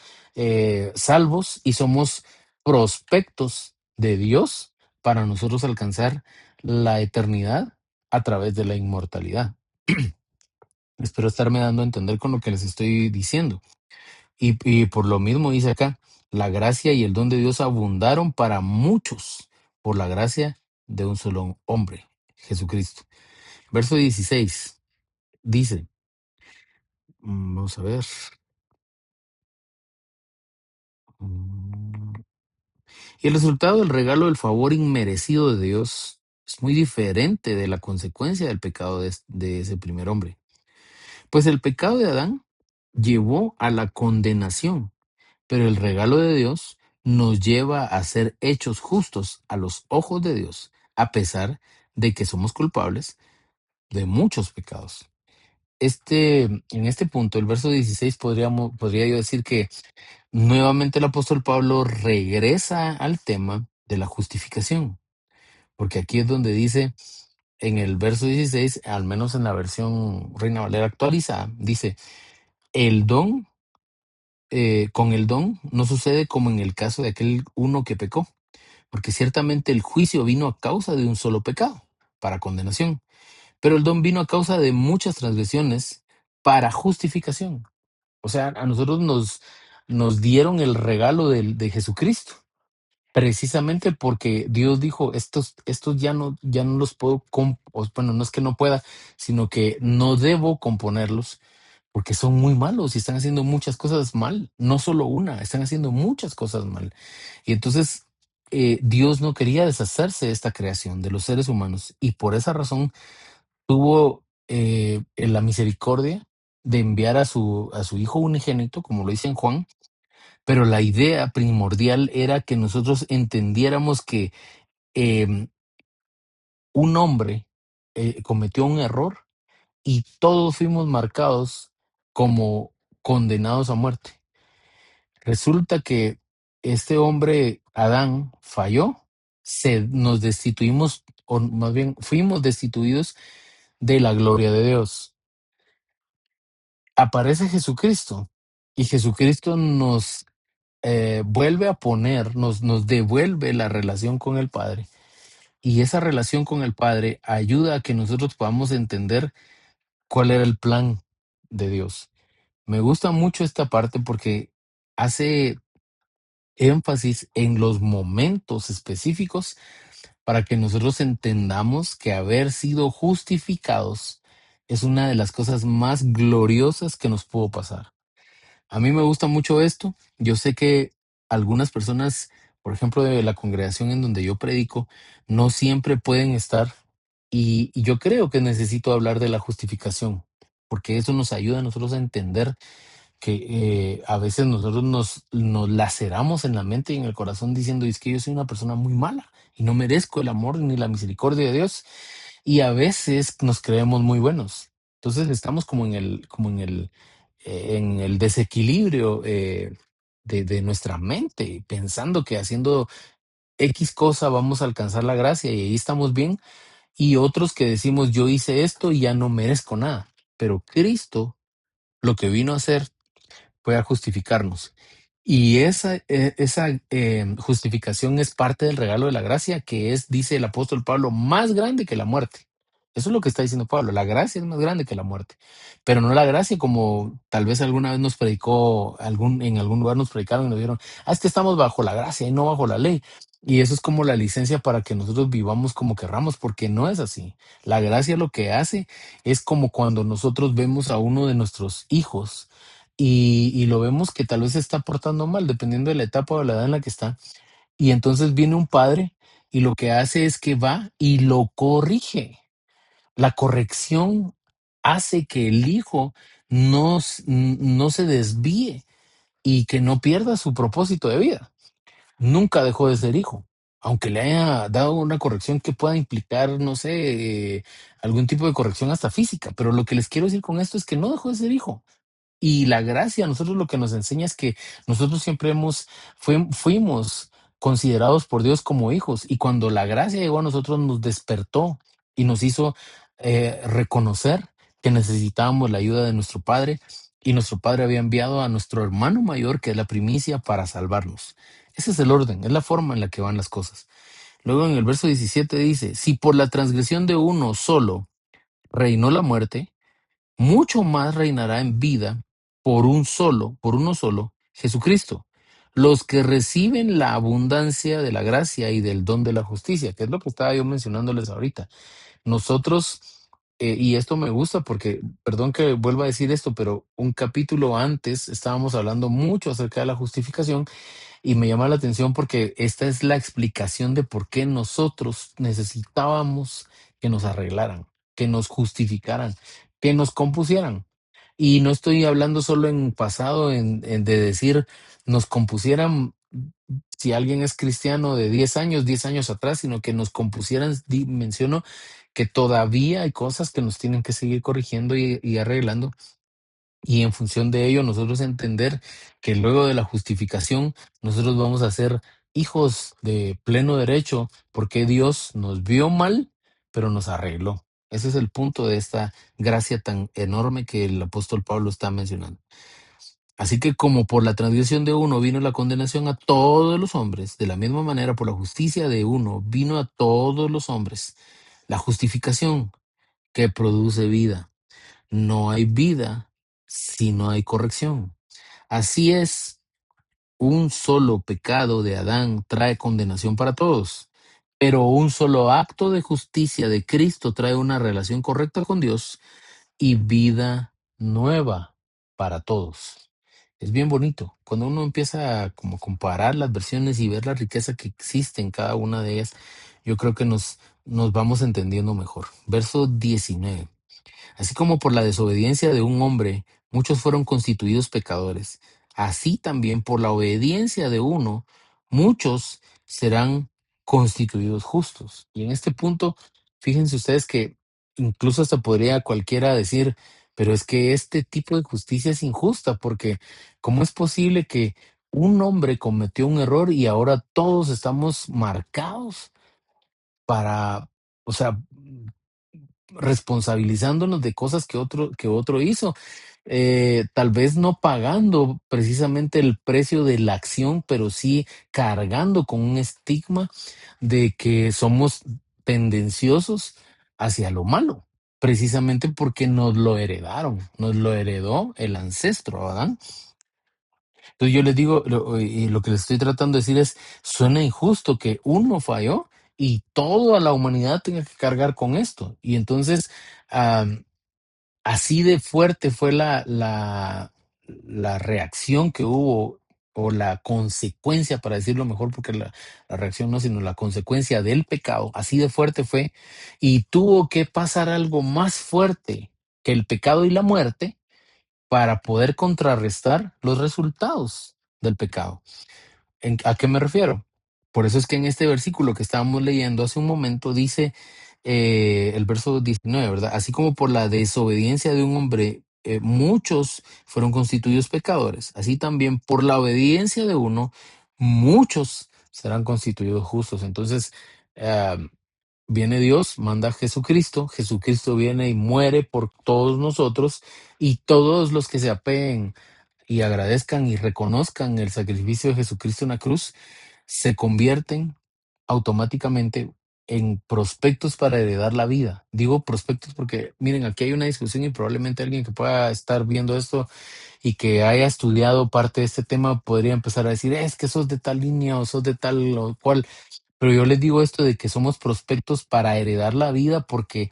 salvos y somos prospectos de Dios para nosotros alcanzar la eternidad a través de la inmortalidad. Espero estarme dando a entender con lo que les estoy diciendo. Y por lo mismo dice acá, la gracia y el don de Dios abundaron para muchos por la gracia de un solo hombre, Jesucristo. Verso 16 dice, vamos a ver. mm, Y el resultado del regalo del favor inmerecido de Dios es muy diferente de la consecuencia del pecado de ese primer hombre. Pues el pecado de Adán llevó a la condenación, pero el regalo de Dios nos lleva a ser hechos justos a los ojos de Dios, a pesar de que somos culpables de muchos pecados. En este punto, el verso 16, podría yo decir que nuevamente el apóstol Pablo regresa al tema de la justificación, porque aquí es donde dice, en el verso 16, al menos en la versión Reina Valera actualizada, dice, el don, con el don no sucede como en el caso de aquel uno que pecó, porque ciertamente el juicio vino a causa de un solo pecado, para condenación, pero el don vino a causa de muchas transgresiones para justificación. O sea, a nosotros nos dieron el regalo de Jesucristo, precisamente porque Dios dijo, estos ya no los puedo, bueno, no es que no pueda, sino que no debo componerlos porque son muy malos y están haciendo muchas cosas mal, no solo una, están haciendo muchas cosas mal. Y entonces Dios no quería deshacerse de esta creación, de los seres humanos, y por esa razón tuvo la misericordia de enviar a su Hijo unigénito, como lo dice en Juan, pero la idea primordial era que nosotros entendiéramos que em, un hombre cometió un error y todos fuimos marcados como condenados a muerte. Resulta que este hombre, Adán, falló, nos destituimos, o más bien fuimos destituidos de la gloria de Dios. Aparece Jesucristo y Jesucristo nos vuelve a poner, nos devuelve la relación con el Padre. Y esa relación con el Padre ayuda a que nosotros podamos entender cuál era el plan de Dios. Me gusta mucho esta parte porque hace énfasis en los momentos específicos para que nosotros entendamos que haber sido justificados es una de las cosas más gloriosas que nos pudo pasar. A mí me gusta mucho esto. Yo sé que algunas personas, por ejemplo, de la congregación en donde yo predico, no siempre pueden estar y yo creo que necesito hablar de la justificación, porque eso nos ayuda a nosotros a entender que a veces nosotros nos laceramos en la mente y en el corazón diciendo, es que yo soy una persona muy mala y no merezco el amor ni la misericordia de Dios. Y a veces nos creemos muy buenos. Entonces estamos en el desequilibrio de nuestra mente, pensando que haciendo X cosa vamos a alcanzar la gracia y ahí estamos bien. Y otros que decimos, yo hice esto y ya no merezco nada. Pero Cristo lo que vino a hacer fue a justificarnos. Y esa justificación es parte del regalo de la gracia, que es, dice el apóstol Pablo, más grande que la muerte. Eso es lo que está diciendo Pablo. La gracia es más grande que la muerte. Pero no la gracia como tal vez alguna vez nos predicó, en algún lugar nos predicaron y nos dijeron, es que estamos bajo la gracia y no bajo la ley. Y eso es como la licencia para que nosotros vivamos como querramos, porque no es así. La gracia lo que hace es como cuando nosotros vemos a uno de nuestros hijos y lo vemos que tal vez se está portando mal, dependiendo de la etapa o la edad en la que está. Y entonces viene un padre y lo que hace es que va y lo corrige. La corrección hace que el hijo no se desvíe y que no pierda su propósito de vida. Nunca dejó de ser hijo, aunque le haya dado una corrección que pueda implicar, no sé, algún tipo de corrección hasta física. Pero lo que les quiero decir con esto es que no dejó de ser hijo. Y la gracia a nosotros lo que nos enseña es que nosotros siempre fuimos considerados por Dios como hijos y cuando la gracia llegó a nosotros nos despertó y nos hizo reconocer que necesitábamos la ayuda de nuestro Padre y nuestro Padre había enviado a nuestro hermano mayor, que es la primicia, para salvarnos. Ese es el orden, es la forma en la que van las cosas. Luego en el verso 17 dice, si por la transgresión de uno solo reinó la muerte, mucho más reinará en vida por uno solo, Jesucristo. Los que reciben la abundancia de la gracia y del don de la justicia, que es lo que estaba yo mencionándoles ahorita. Nosotros, y esto me gusta porque, perdón que vuelva a decir esto, pero un capítulo antes estábamos hablando mucho acerca de la justificación y me llama la atención porque esta es la explicación de por qué nosotros necesitábamos que nos arreglaran, que nos justificaran, que nos compusieran. Y no estoy hablando solo en pasado, de decir nos compusieran si alguien es cristiano de 10 años atrás, sino que nos compusieran, menciono que todavía hay cosas que nos tienen que seguir corrigiendo y arreglando y en función de ello, nosotros entender que luego de la justificación, nosotros vamos a ser hijos de pleno derecho, porque Dios nos vio mal, pero nos arregló. Ese es el punto de esta gracia tan enorme que el apóstol Pablo está mencionando. Así que como por la transgresión de uno vino la condenación a todos los hombres, de la misma manera por la justicia de uno vino a todos los hombres la justificación que produce vida. No hay vida si no hay corrección. Así es, un solo pecado de Adán trae condenación para todos, pero un solo acto de justicia de Cristo trae una relación correcta con Dios y vida nueva para todos. Es bien bonito. Cuando uno empieza a como comparar las versiones y ver la riqueza que existe en cada una de ellas, yo creo que nos vamos entendiendo mejor. Verso 19. Así como por la desobediencia de un hombre muchos fueron constituidos pecadores. Así también por la obediencia de uno, muchos serán constituidos justos. Y en este punto, fíjense ustedes que incluso hasta podría cualquiera decir, pero es que este tipo de justicia es injusta, porque ¿cómo es posible que un hombre cometió un error y ahora todos estamos marcados para, o sea, responsabilizándonos de cosas que otro hizo? Tal vez no pagando precisamente el precio de la acción, pero sí cargando con un estigma de que somos tendenciosos hacia lo malo, precisamente porque nos lo heredaron, nos lo heredó el ancestro Adán. Entonces yo les digo, y lo que les estoy tratando de decir es, suena injusto que uno falló y toda la humanidad tenga que cargar con esto. Y entonces, am, así de fuerte fue la reacción que hubo, o la consecuencia, para decirlo mejor, porque la reacción no, sino la consecuencia del pecado, así de fuerte fue, y tuvo que pasar algo más fuerte que el pecado y la muerte para poder contrarrestar los resultados del pecado. ¿A qué me refiero? Por eso es que en este versículo que estábamos leyendo hace un momento dice, el verso 19, ¿verdad? Así como por la desobediencia de un hombre, muchos fueron constituidos pecadores, así también por la obediencia de uno, muchos serán constituidos justos. Entonces, ah, viene Dios, manda a Jesucristo, Jesucristo viene y muere por todos nosotros, y todos los que se apeen y agradezcan y reconozcan el sacrificio de Jesucristo en la cruz, se convierten automáticamente en prospectos para heredar la vida. Digo prospectos porque, miren, aquí hay una discusión y probablemente alguien que pueda estar viendo esto y que haya estudiado parte de este tema podría empezar a decir, es que sos de tal línea o sos de tal o cual. Pero yo les digo esto de que somos prospectos para heredar la vida porque,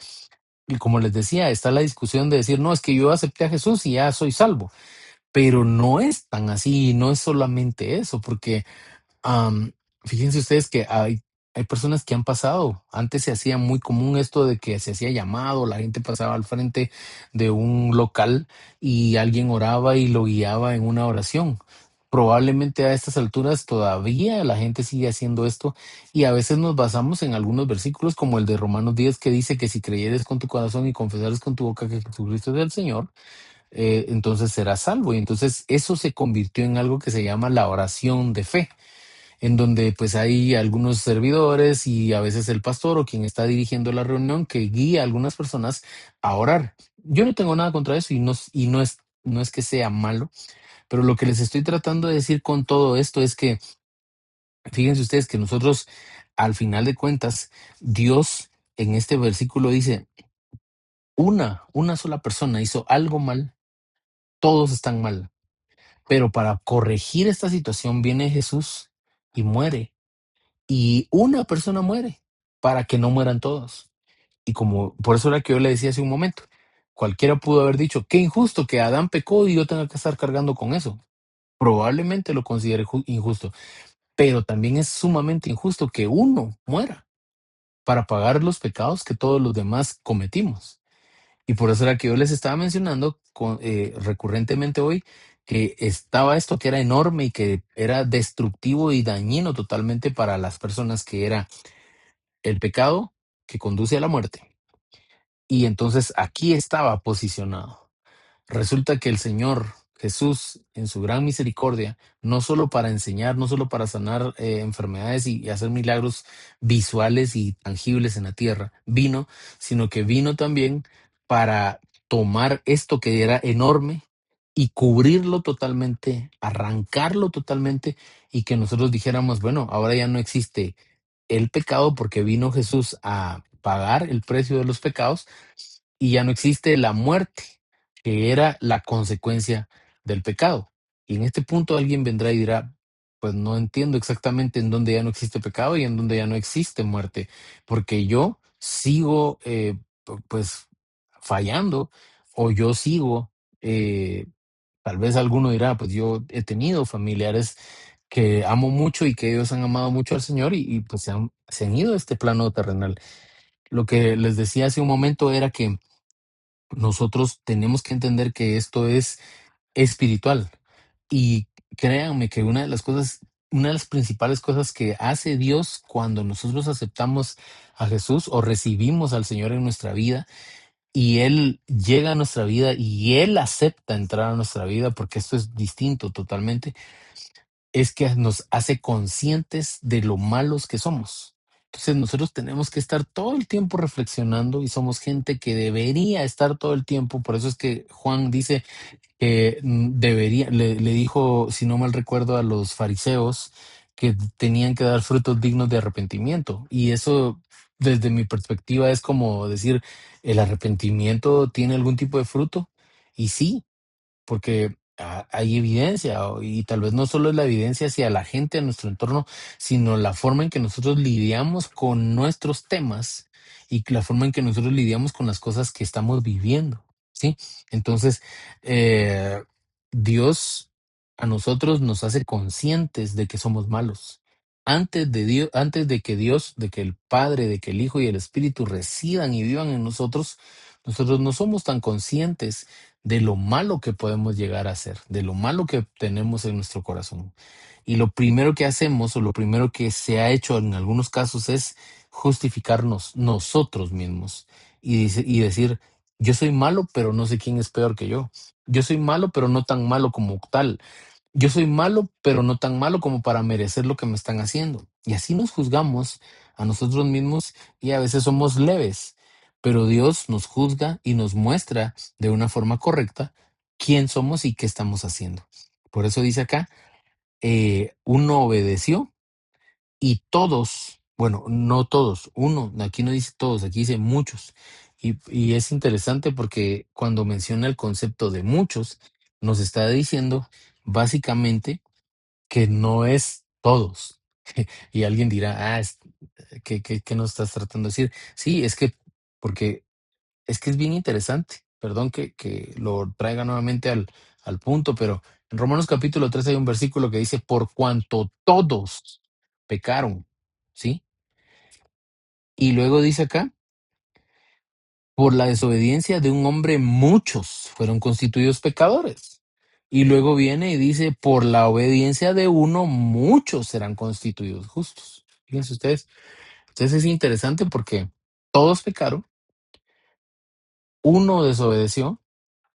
y como les decía, está la discusión de decir, no, es que yo acepté a Jesús y ya soy salvo. Pero no es tan así, no es solamente eso, porque Am, fíjense ustedes que hay personas que han pasado. Antes se hacía muy común esto de que se hacía llamado, la gente pasaba al frente de un local y alguien oraba y lo guiaba en una oración. Probablemente a estas alturas todavía la gente sigue haciendo esto, y a veces nos basamos en algunos versículos como el de Romanos 10, que dice que si creyeres con tu corazón y confesares con tu boca que Jesucristo es el Señor, entonces serás salvo. Y entonces eso se convirtió en algo que se llama la oración de fe, en donde pues hay algunos servidores y a veces el pastor o quien está dirigiendo la reunión que guía a algunas personas a orar. Yo no tengo nada contra eso, y no es que sea malo, pero lo que les estoy tratando de decir con todo esto es que fíjense ustedes que nosotros, al final de cuentas, Dios en este versículo dice, una sola persona hizo algo mal, todos están mal, pero para corregir esta situación viene Jesús y muere. Y una persona muere para que no mueran todos. Y como por eso era que yo le decía hace un momento, cualquiera pudo haber dicho, qué injusto que Adán pecó y yo tenga que estar cargando con eso. Probablemente lo considere injusto, pero también es sumamente injusto que uno muera para pagar los pecados que todos los demás cometimos. Y por eso era que yo les estaba mencionando recurrentemente hoy que estaba esto que era enorme y que era destructivo y dañino totalmente para las personas, que era el pecado que conduce a la muerte. Y entonces aquí estaba posicionado. Resulta que el Señor Jesús, en su gran misericordia, no solo para enseñar, no solo para sanar enfermedades y hacer milagros visuales y tangibles en la tierra, vino, sino que vino también para tomar esto que era enorme y cubrirlo totalmente, arrancarlo totalmente, y que nosotros dijéramos, bueno, ahora ya no existe el pecado porque vino Jesús a pagar el precio de los pecados, y ya no existe la muerte, que era la consecuencia del pecado. Y en este punto alguien vendrá y dirá, pues no entiendo exactamente en dónde ya no existe pecado y en dónde ya no existe muerte, porque yo sigo pues fallando, o yo sigo, tal vez alguno dirá, pues yo he tenido familiares que amo mucho y que ellos han amado mucho al Señor, y pues se han ido a este plano terrenal. Lo que les decía hace un momento era que nosotros tenemos que entender que esto es espiritual. Y créanme que una de las principales cosas que hace Dios cuando nosotros aceptamos a Jesús o recibimos al Señor en nuestra vida y Él llega a nuestra vida y Él acepta entrar a nuestra vida, porque esto es distinto totalmente, es que nos hace conscientes de lo malos que somos. Entonces nosotros tenemos que estar todo el tiempo reflexionando y somos gente que debería estar todo el tiempo. Por eso es que Juan dice que le dijo, si no mal recuerdo, a los fariseos que tenían que dar frutos dignos de arrepentimiento. Y eso, desde mi perspectiva, es como decir, ¿el arrepentimiento tiene algún tipo de fruto? Y sí, porque hay evidencia y tal vez no solo es la evidencia hacia la gente, a nuestro entorno, sino la forma en que nosotros lidiamos con nuestros temas y la forma en que nosotros lidiamos con las cosas que estamos viviendo, ¿sí? Entonces, eh, Dios a nosotros nos hace conscientes de que somos malos. Antes de Dios, antes de que Dios, de que el Padre, de que el Hijo y el Espíritu residan y vivan en nosotros no somos tan conscientes de lo malo que podemos llegar a ser, de lo malo que tenemos en nuestro corazón. Y lo primero que hacemos o lo primero que se ha hecho en algunos casos es justificarnos nosotros mismos y decir, yo soy malo, pero no sé quién es peor que yo. Yo soy malo, pero no tan malo como tal. Yo soy malo, pero no tan malo como para merecer lo que me están haciendo. Y así nos juzgamos a nosotros mismos y a veces somos leves, pero Dios nos juzga y nos muestra de una forma correcta quién somos y qué estamos haciendo. Por eso dice acá, uno obedeció y todos, bueno, no todos, uno, aquí no dice todos, aquí dice muchos. Y es interesante porque cuando menciona el concepto de muchos, nos está diciendo básicamente que no es todos. Y alguien dirá, ¿qué nos estás tratando de decir? Sí, porque es que es bien interesante. Perdón que lo traiga nuevamente al punto, pero en Romanos capítulo 3 hay un versículo que dice, por cuanto todos pecaron, ¿sí? Y luego dice acá, por la desobediencia de un hombre muchos fueron constituidos pecadores. Y luego viene y dice, por la obediencia de uno muchos serán constituidos justos. Fíjense ustedes, entonces es interesante porque todos pecaron, uno desobedeció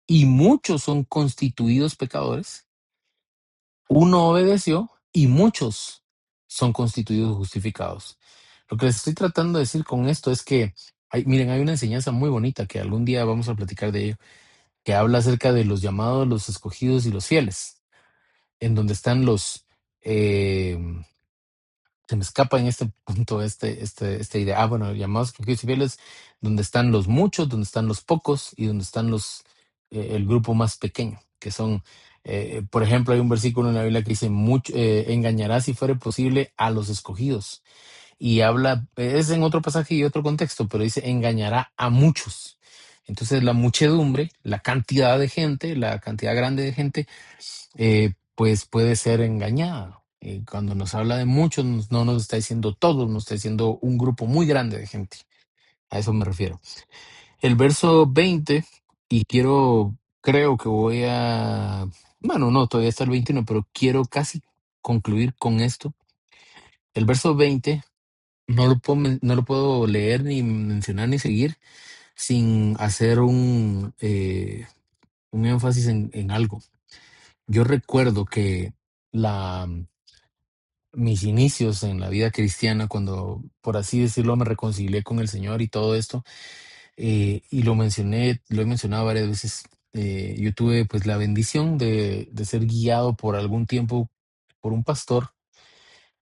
y muchos son constituidos pecadores, uno obedeció y muchos son constituidos justificados. Lo que les estoy tratando de decir con esto es que, miren, hay una enseñanza muy bonita que algún día vamos a platicar de ello, que habla acerca de los llamados, los escogidos y los fieles, en donde están eh, se me escapa en este punto esta idea. Bueno, llamados escogidos y fieles, donde están los muchos, donde están los pocos y donde están el grupo más pequeño, que son, por ejemplo, hay un versículo en la Biblia que dice, engañará si fuere posible a los escogidos. Y habla, es en otro pasaje y otro contexto, pero dice, engañará a muchos. Entonces la muchedumbre, la cantidad de gente, la cantidad grande de gente, pues puede ser engañada. Cuando nos habla de muchos, no nos está diciendo todos, nos está diciendo un grupo muy grande de gente. A eso me refiero. El verso 20, y creo que bueno, no, todavía está el 21, pero quiero casi concluir con esto. El verso 20 no lo puedo leer, ni mencionar, ni seguir sin hacer un énfasis en algo. Yo recuerdo que la, mis inicios en la vida cristiana, cuando, por así decirlo, me reconcilié con el Señor y todo esto, y lo he mencionado varias veces, yo tuve pues la bendición de ser guiado por algún tiempo por un pastor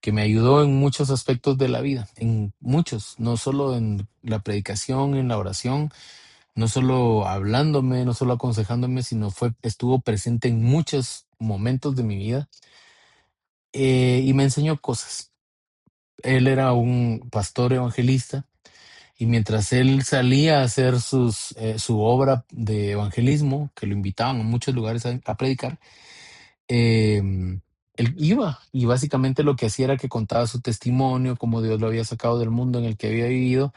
que me ayudó en muchos aspectos de la vida, en muchos, no solo en la predicación, en la oración, no solo hablándome, no solo aconsejándome, sino estuvo presente en muchos momentos de mi vida, y me enseñó cosas. Él era un pastor evangelista y mientras él salía a hacer su obra de evangelismo, que lo invitaban a muchos lugares a predicar, él iba y básicamente lo que hacía era que contaba su testimonio, cómo Dios lo había sacado del mundo en el que había vivido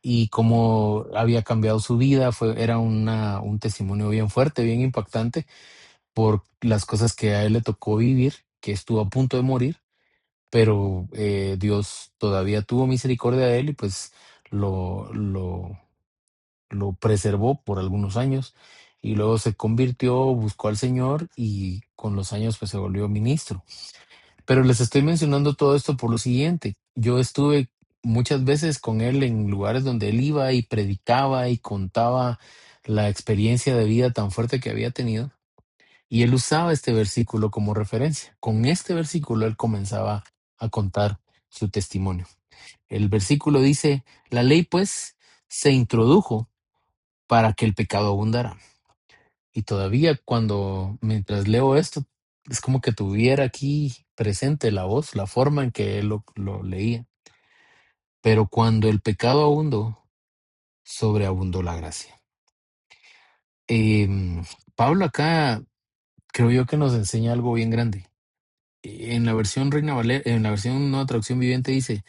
y cómo había cambiado su vida. Era un testimonio bien fuerte, bien impactante por las cosas que a él le tocó vivir, que estuvo a punto de morir, pero Dios todavía tuvo misericordia de él y pues lo, lo, lo preservó por algunos años y luego se convirtió, buscó al Señor y con los años pues se volvió ministro. Pero les estoy mencionando todo esto por lo siguiente. Yo estuve muchas veces con él en lugares donde él iba y predicaba y contaba la experiencia de vida tan fuerte que había tenido. Y él usaba este versículo como referencia. Con este versículo él comenzaba a contar su testimonio. El versículo dice, la ley pues se introdujo para que el pecado abundara. Y todavía mientras leo esto, es como que tuviera aquí presente la voz, la forma en que él lo leía. Pero cuando el pecado abundó, sobreabundó la gracia. Em, Pablo acá creo yo que nos enseña algo bien grande. En la versión Reina Valera, en la versión Nueva Traducción Viviente dice,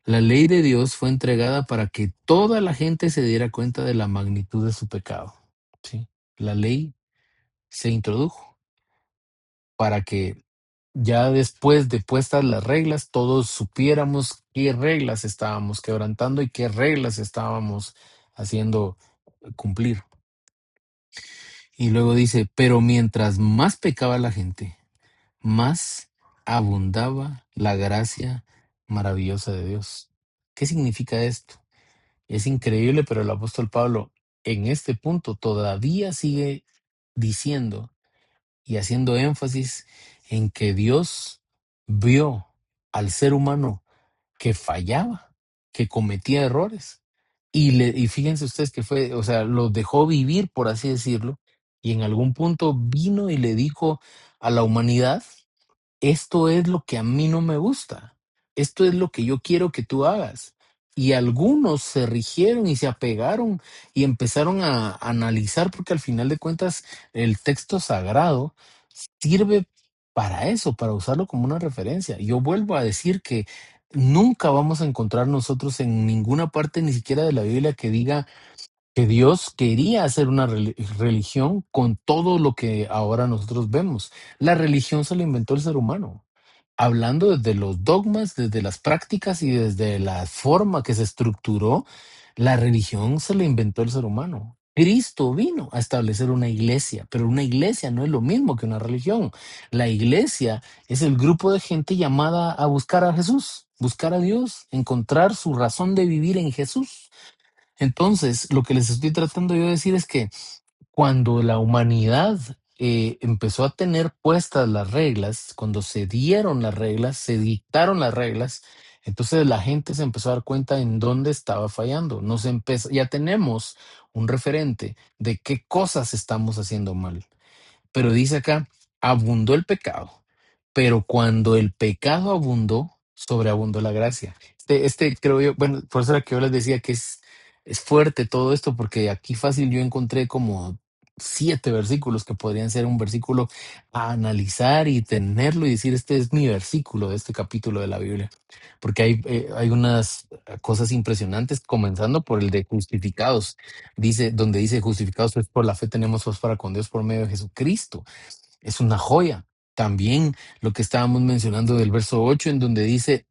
la ley de Dios fue entregada para que toda la gente se diera cuenta de la magnitud de su pecado. ¿Sí? La ley se introdujo para que ya después de puestas las reglas, todos supiéramos qué reglas estábamos quebrantando y qué reglas estábamos haciendo cumplir. Y luego dice, pero mientras más pecaba la gente, más abundaba la gracia maravillosa de Dios. ¿Qué significa esto? Es increíble, pero el apóstol Pablo en este punto todavía sigue diciendo y haciendo énfasis en que Dios vio al ser humano que fallaba, que cometía errores. Y fíjense ustedes que fue, o sea, lo dejó vivir, por así decirlo, y en algún punto vino y le dijo a la humanidad, esto es lo que a mí no me gusta, esto es lo que yo quiero que tú hagas. Y algunos se rigieron y se apegaron y empezaron a analizar, porque al final de cuentas el texto sagrado sirve para eso, para usarlo como una referencia. Yo vuelvo a decir que nunca vamos a encontrar nosotros en ninguna parte, ni siquiera de la Biblia, que diga que Dios quería hacer una religión con todo lo que ahora nosotros vemos. La religión se la inventó el ser humano, hablando desde los dogmas, desde las prácticas y desde la forma que se estructuró. La religión se la inventó el ser humano. Cristo vino a establecer una iglesia, pero una iglesia no es lo mismo que una religión. La iglesia es el grupo de gente llamada a buscar a Jesús, buscar a Dios, encontrar su razón de vivir en Jesús. Entonces, lo que les estoy tratando yo de decir es que cuando la humanidad empezó a tener puestas las reglas, cuando se dieron las reglas, se dictaron las reglas, entonces la gente se empezó a dar cuenta en dónde estaba fallando. Ya tenemos un referente de qué cosas estamos haciendo mal. Pero dice acá, abundó el pecado, pero cuando el pecado abundó, sobreabundó la gracia. Creo yo, bueno, por eso era que yo les decía que es fuerte todo esto, porque aquí fácil yo encontré como 7 versículos que podrían ser un versículo a analizar y tenerlo y decir, este es mi versículo de este capítulo de la Biblia, porque hay unas cosas impresionantes, comenzando por el de justificados. Donde dice justificados pues por la fe tenemos paz para con Dios por medio de Jesucristo. Es una joya. También lo que estábamos mencionando del verso 8 en donde dice,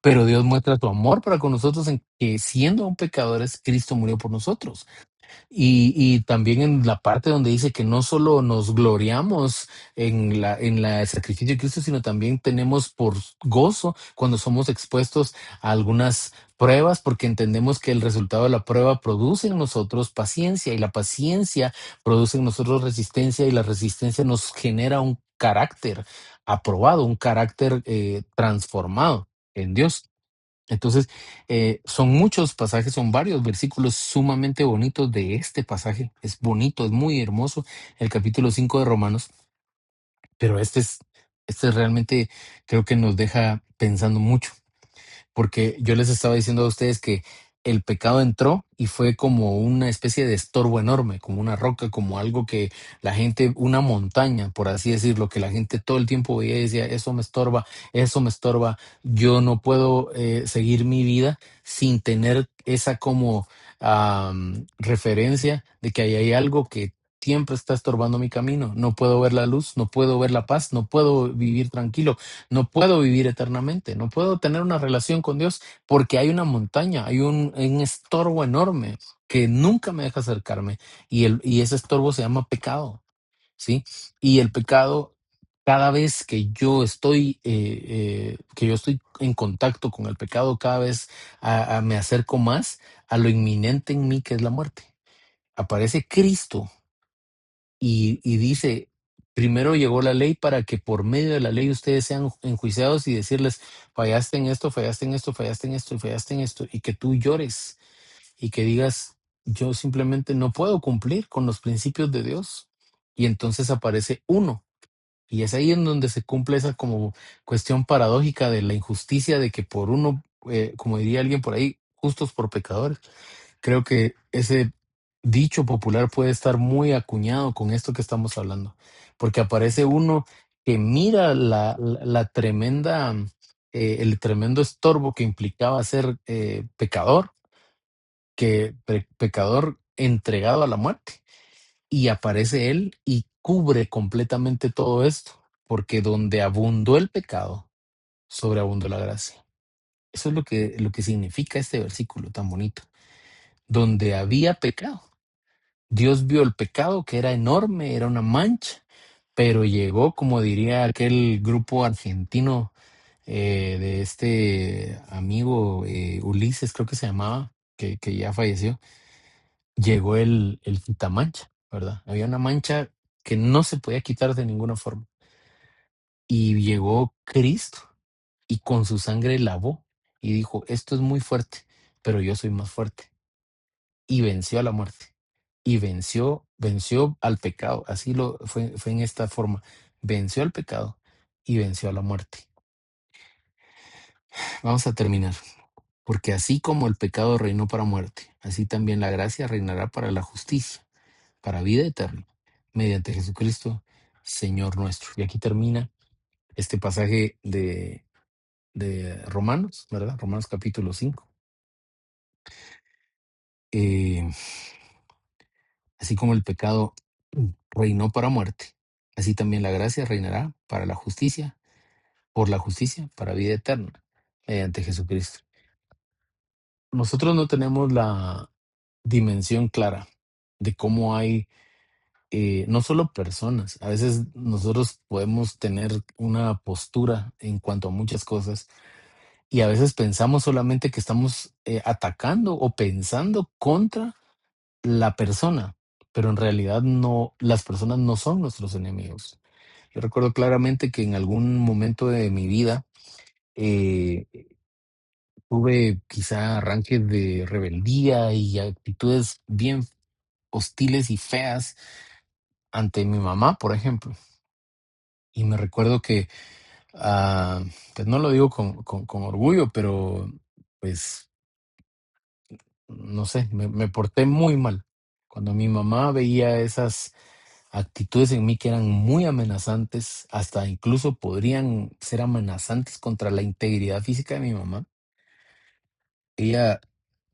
pero Dios muestra su amor para con nosotros en que siendo aún pecadores, Cristo murió por nosotros. Y también en la parte donde dice que no solo nos gloriamos en la sacrificio de Cristo, sino también tenemos por gozo cuando somos expuestos a algunas pruebas, porque entendemos que el resultado de la prueba produce en nosotros paciencia y la paciencia produce en nosotros resistencia y la resistencia nos genera un carácter aprobado, un carácter transformado en Dios. Entonces, son muchos pasajes, son varios versículos sumamente bonitos de este pasaje. Es bonito, es muy hermoso el capítulo 5 de Romanos, pero este es realmente, creo que nos deja pensando mucho, porque yo les estaba diciendo a ustedes que el pecado entró y fue como una especie de estorbo enorme, como una roca, como algo que la gente, una montaña, por así decirlo, que la gente todo el tiempo veía y decía, eso me estorba, yo no puedo seguir mi vida sin tener esa como referencia de que ahí hay algo que siempre está estorbando mi camino. No puedo ver la luz, no puedo ver la paz, no puedo vivir tranquilo, no puedo vivir eternamente, no puedo tener una relación con Dios porque hay una montaña, hay un estorbo enorme que nunca me deja acercarme y ese estorbo se llama pecado, ¿sí? Y el pecado, cada vez que yo estoy en contacto con el pecado, cada vez me acerco más a lo inminente en mí que es la muerte. Aparece Cristo y dice, primero llegó la ley para que por medio de la ley ustedes sean enjuiciados y decirles, fallaste en esto, fallaste en esto, fallaste en esto y fallaste en esto, y que tú llores y que digas, yo simplemente no puedo cumplir con los principios de Dios. Y entonces aparece uno. Y es ahí en donde se cumple esa como cuestión paradójica de la injusticia de que por uno, como diría alguien por ahí, justos por pecadores. Creo que ese dicho popular puede estar muy acuñado con esto que estamos hablando, porque aparece uno que mira la tremenda, el tremendo estorbo que implicaba ser pecador, pecador entregado a la muerte, y aparece él y cubre completamente todo esto, porque donde abundó el pecado, sobreabundó la gracia. Eso es lo que significa este versículo tan bonito. Donde había pecado, Dios vio el pecado que era enorme, era una mancha, pero llegó, como diría aquel grupo argentino de este amigo Ulises, creo que se llamaba, que ya falleció, llegó el quitamancha, ¿verdad? Había una mancha que no se podía quitar de ninguna forma. Y llegó Cristo y con su sangre lavó y dijo, esto es muy fuerte, pero yo soy más fuerte. Y venció a la muerte y venció al pecado. Así lo fue en esta forma. Venció al pecado y venció a la muerte. Vamos a terminar. Porque así como el pecado reinó para muerte, así también la gracia reinará para la justicia, para vida eterna, mediante Jesucristo, Señor nuestro. Y aquí termina este pasaje de Romanos, ¿verdad? Romanos capítulo 5. Eh, Así como el pecado reinó para muerte, así también la gracia reinará para la justicia, por la justicia, para vida eterna, mediante Jesucristo. Nosotros no tenemos la dimensión clara de cómo hay, no solo personas, a veces nosotros podemos tener una postura en cuanto a muchas cosas y a veces pensamos solamente que estamos atacando o pensando contra la persona, pero en realidad no, las personas no son nuestros enemigos. Yo recuerdo claramente que en algún momento de mi vida eh, tuve quizá arranques de rebeldía y actitudes bien hostiles y feas ante mi mamá, por ejemplo. Y me recuerdo que, pues no lo digo con orgullo, pero pues no sé, me porté muy mal. Cuando mi mamá veía esas actitudes en mí que eran muy amenazantes, hasta incluso podrían ser amenazantes contra la integridad física de mi mamá, ella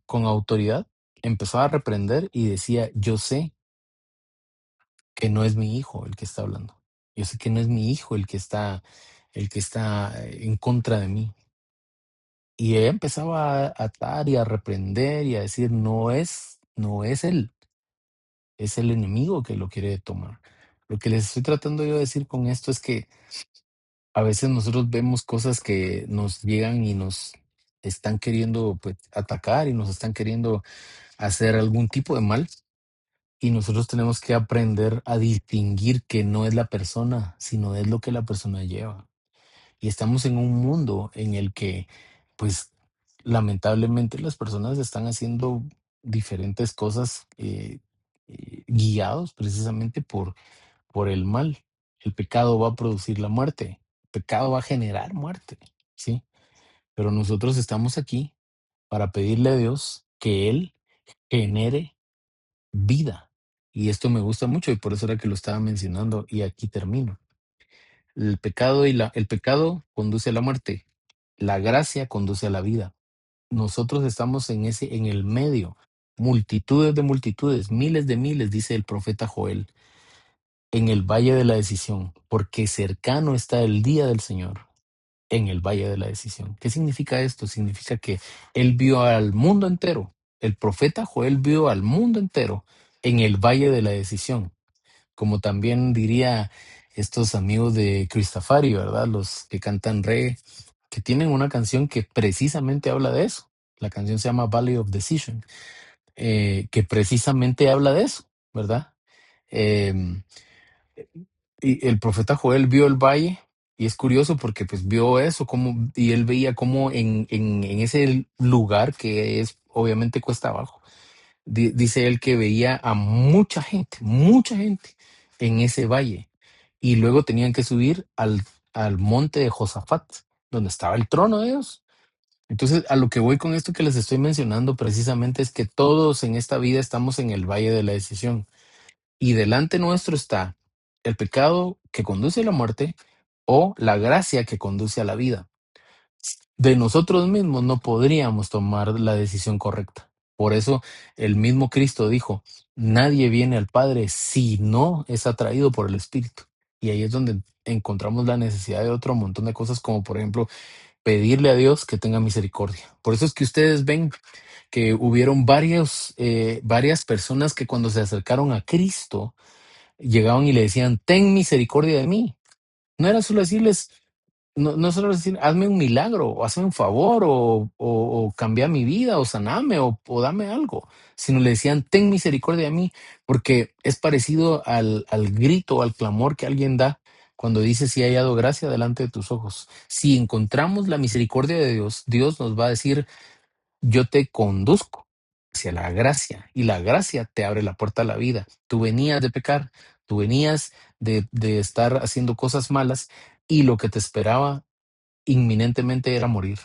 con autoridad empezó a reprender y decía, yo sé que no es mi hijo el que está hablando. Yo sé que no es mi hijo el que está en contra de mí. Y ella empezaba a atar y a reprender y a decir, no es él, es el enemigo que lo quiere tomar. Lo que les estoy tratando yo de decir con esto es que a veces nosotros vemos cosas que nos llegan y nos están queriendo pues atacar y nos están queriendo hacer algún tipo de mal y nosotros tenemos que aprender a distinguir que no es la persona, sino es lo que la persona lleva. Y estamos en un mundo en el que pues lamentablemente las personas están haciendo diferentes cosas guiados precisamente por el mal. El pecado va a producir la muerte, el pecado va a generar muerte, ¿sí? Pero nosotros estamos aquí para pedirle a Dios que Él genere vida. Y esto me gusta mucho y por eso era que lo estaba mencionando y aquí termino. El pecado conduce a la muerte, la gracia conduce a la vida. Nosotros estamos en el medio, multitudes de multitudes, miles de miles, dice el profeta Joel, en el valle de la decisión, porque cercano está el día del Señor en el valle de la decisión. ¿Qué significa esto? Significa que él vio al mundo entero, el profeta Joel vio al mundo entero en el valle de la decisión, como también diría estos amigos de Cristafari, ¿verdad? Los que cantan reggae, que tienen una canción que precisamente habla de eso. La canción se llama Valley of Decision, que precisamente habla de eso, ¿verdad? Em, y el profeta Joel vio el valle y es curioso porque pues vio eso como, y él veía como en ese lugar que es obviamente cuesta abajo. Dice él que veía a mucha gente en ese valle y luego tenían que subir al monte de Josafat, donde estaba el trono de Dios. Entonces, a lo que voy con esto que les estoy mencionando precisamente es que todos en esta vida estamos en el valle de la decisión y delante nuestro está el pecado que conduce a la muerte o la gracia que conduce a la vida. De nosotros mismos no podríamos tomar la decisión correcta. Por eso el mismo Cristo dijo, nadie viene al Padre si no es atraído por el Espíritu. Y ahí es donde encontramos la necesidad de otro montón de cosas, como por ejemplo pedirle a Dios que tenga misericordia. Por eso es que ustedes ven que hubieron varias personas que cuando se acercaron a Cristo, llegaban y le decían, ten misericordia de mí. No era solo decirles, no solo decir, hazme un milagro, o hazme un favor, o cambia mi vida, o saname, o dame algo, sino le decían, ten misericordia de mí, porque es parecido al grito, al clamor que alguien da cuando dice, si he hallado gracia delante de tus ojos. Si encontramos la misericordia de Dios, Dios nos va a decir, yo te conduzco hacia la gracia y la gracia te abre la puerta a la vida. Tú venías de pecar, tú venías de estar haciendo cosas malas y lo que te esperaba inminentemente era morir,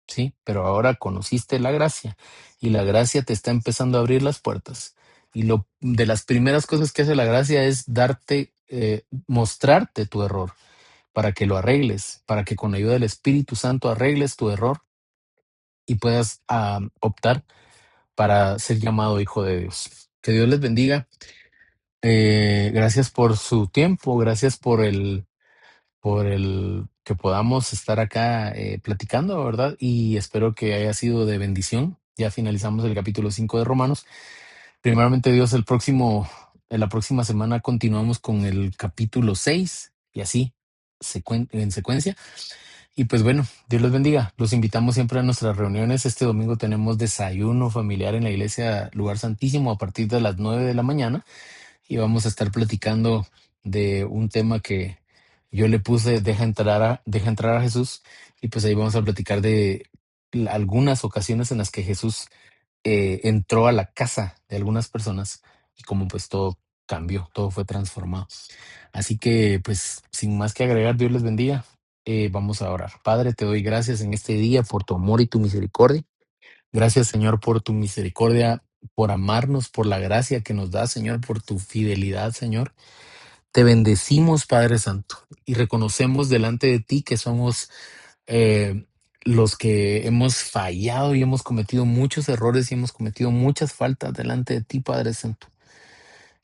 ¿sí? Pero ahora conociste la gracia y la gracia te está empezando a abrir las puertas. Y lo de las primeras cosas que hace la gracia es mostrarte tu error para que lo arregles, para que con ayuda del Espíritu Santo arregles tu error y puedas optar para ser llamado hijo de Dios. Que Dios les bendiga. Gracias por su tiempo, gracias por el que podamos estar acá platicando, ¿verdad? Y espero que haya sido de bendición. Ya finalizamos el capítulo 5 de Romanos. Primeramente Dios, en la próxima semana continuamos con el capítulo 6 y así en secuencia. Y pues bueno, Dios los bendiga. Los invitamos siempre a nuestras reuniones. Este domingo tenemos desayuno familiar en la iglesia Lugar Santísimo a partir de las 9 de la mañana y vamos a estar platicando de un tema que yo le puse, deja entrar a Jesús, y pues ahí vamos a platicar de algunas ocasiones en las que Jesús entró a la casa de algunas personas y cómo pues todo cambió, todo fue transformado. Así que pues sin más que agregar, Dios les bendiga. Vamos a orar. Padre, te doy gracias en este día por tu amor y tu misericordia. Gracias, Señor, por tu misericordia, por amarnos, por la gracia que nos das, Señor, por tu fidelidad, Señor. Te bendecimos, Padre Santo, y reconocemos delante de ti que somos eh, los que hemos fallado y hemos cometido muchos errores y hemos cometido muchas faltas delante de ti, Padre Santo.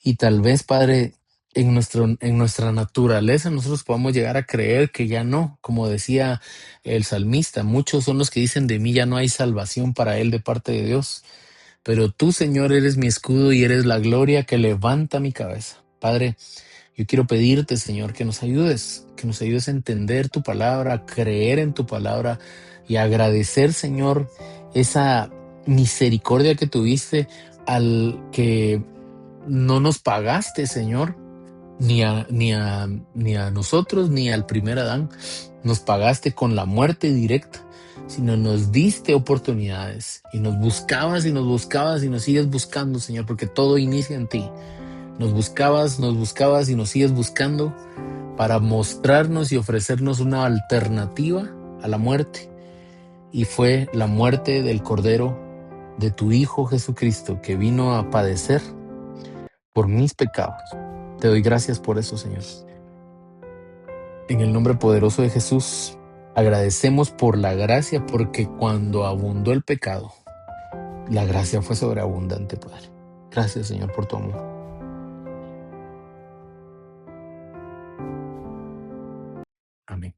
Y tal vez, Padre, en nuestra naturaleza nosotros podamos llegar a creer que ya no, como decía el salmista, muchos son los que dicen de mí ya no hay salvación para él de parte de Dios. Pero tú, Señor, eres mi escudo y eres la gloria que levanta mi cabeza. Padre, yo quiero pedirte, Señor, que nos ayudes a entender tu palabra, a creer en tu palabra y a agradecer, Señor, esa misericordia que tuviste al que no nos pagaste, Señor, ni a nosotros, ni al primer Adán. Nos pagaste con la muerte directa, sino nos diste oportunidades y nos buscabas y nos buscabas y nos sigues buscando, Señor, porque todo inicia en ti. Nos buscabas y nos sigues buscando para mostrarnos y ofrecernos una alternativa a la muerte. Y fue la muerte del Cordero de tu Hijo Jesucristo, que vino a padecer por mis pecados. Te doy gracias por eso, Señor. En el nombre poderoso de Jesús, agradecemos por la gracia, porque cuando abundó el pecado, la gracia fue sobreabundante, Padre. Gracias, Señor, por tu amor. Amén.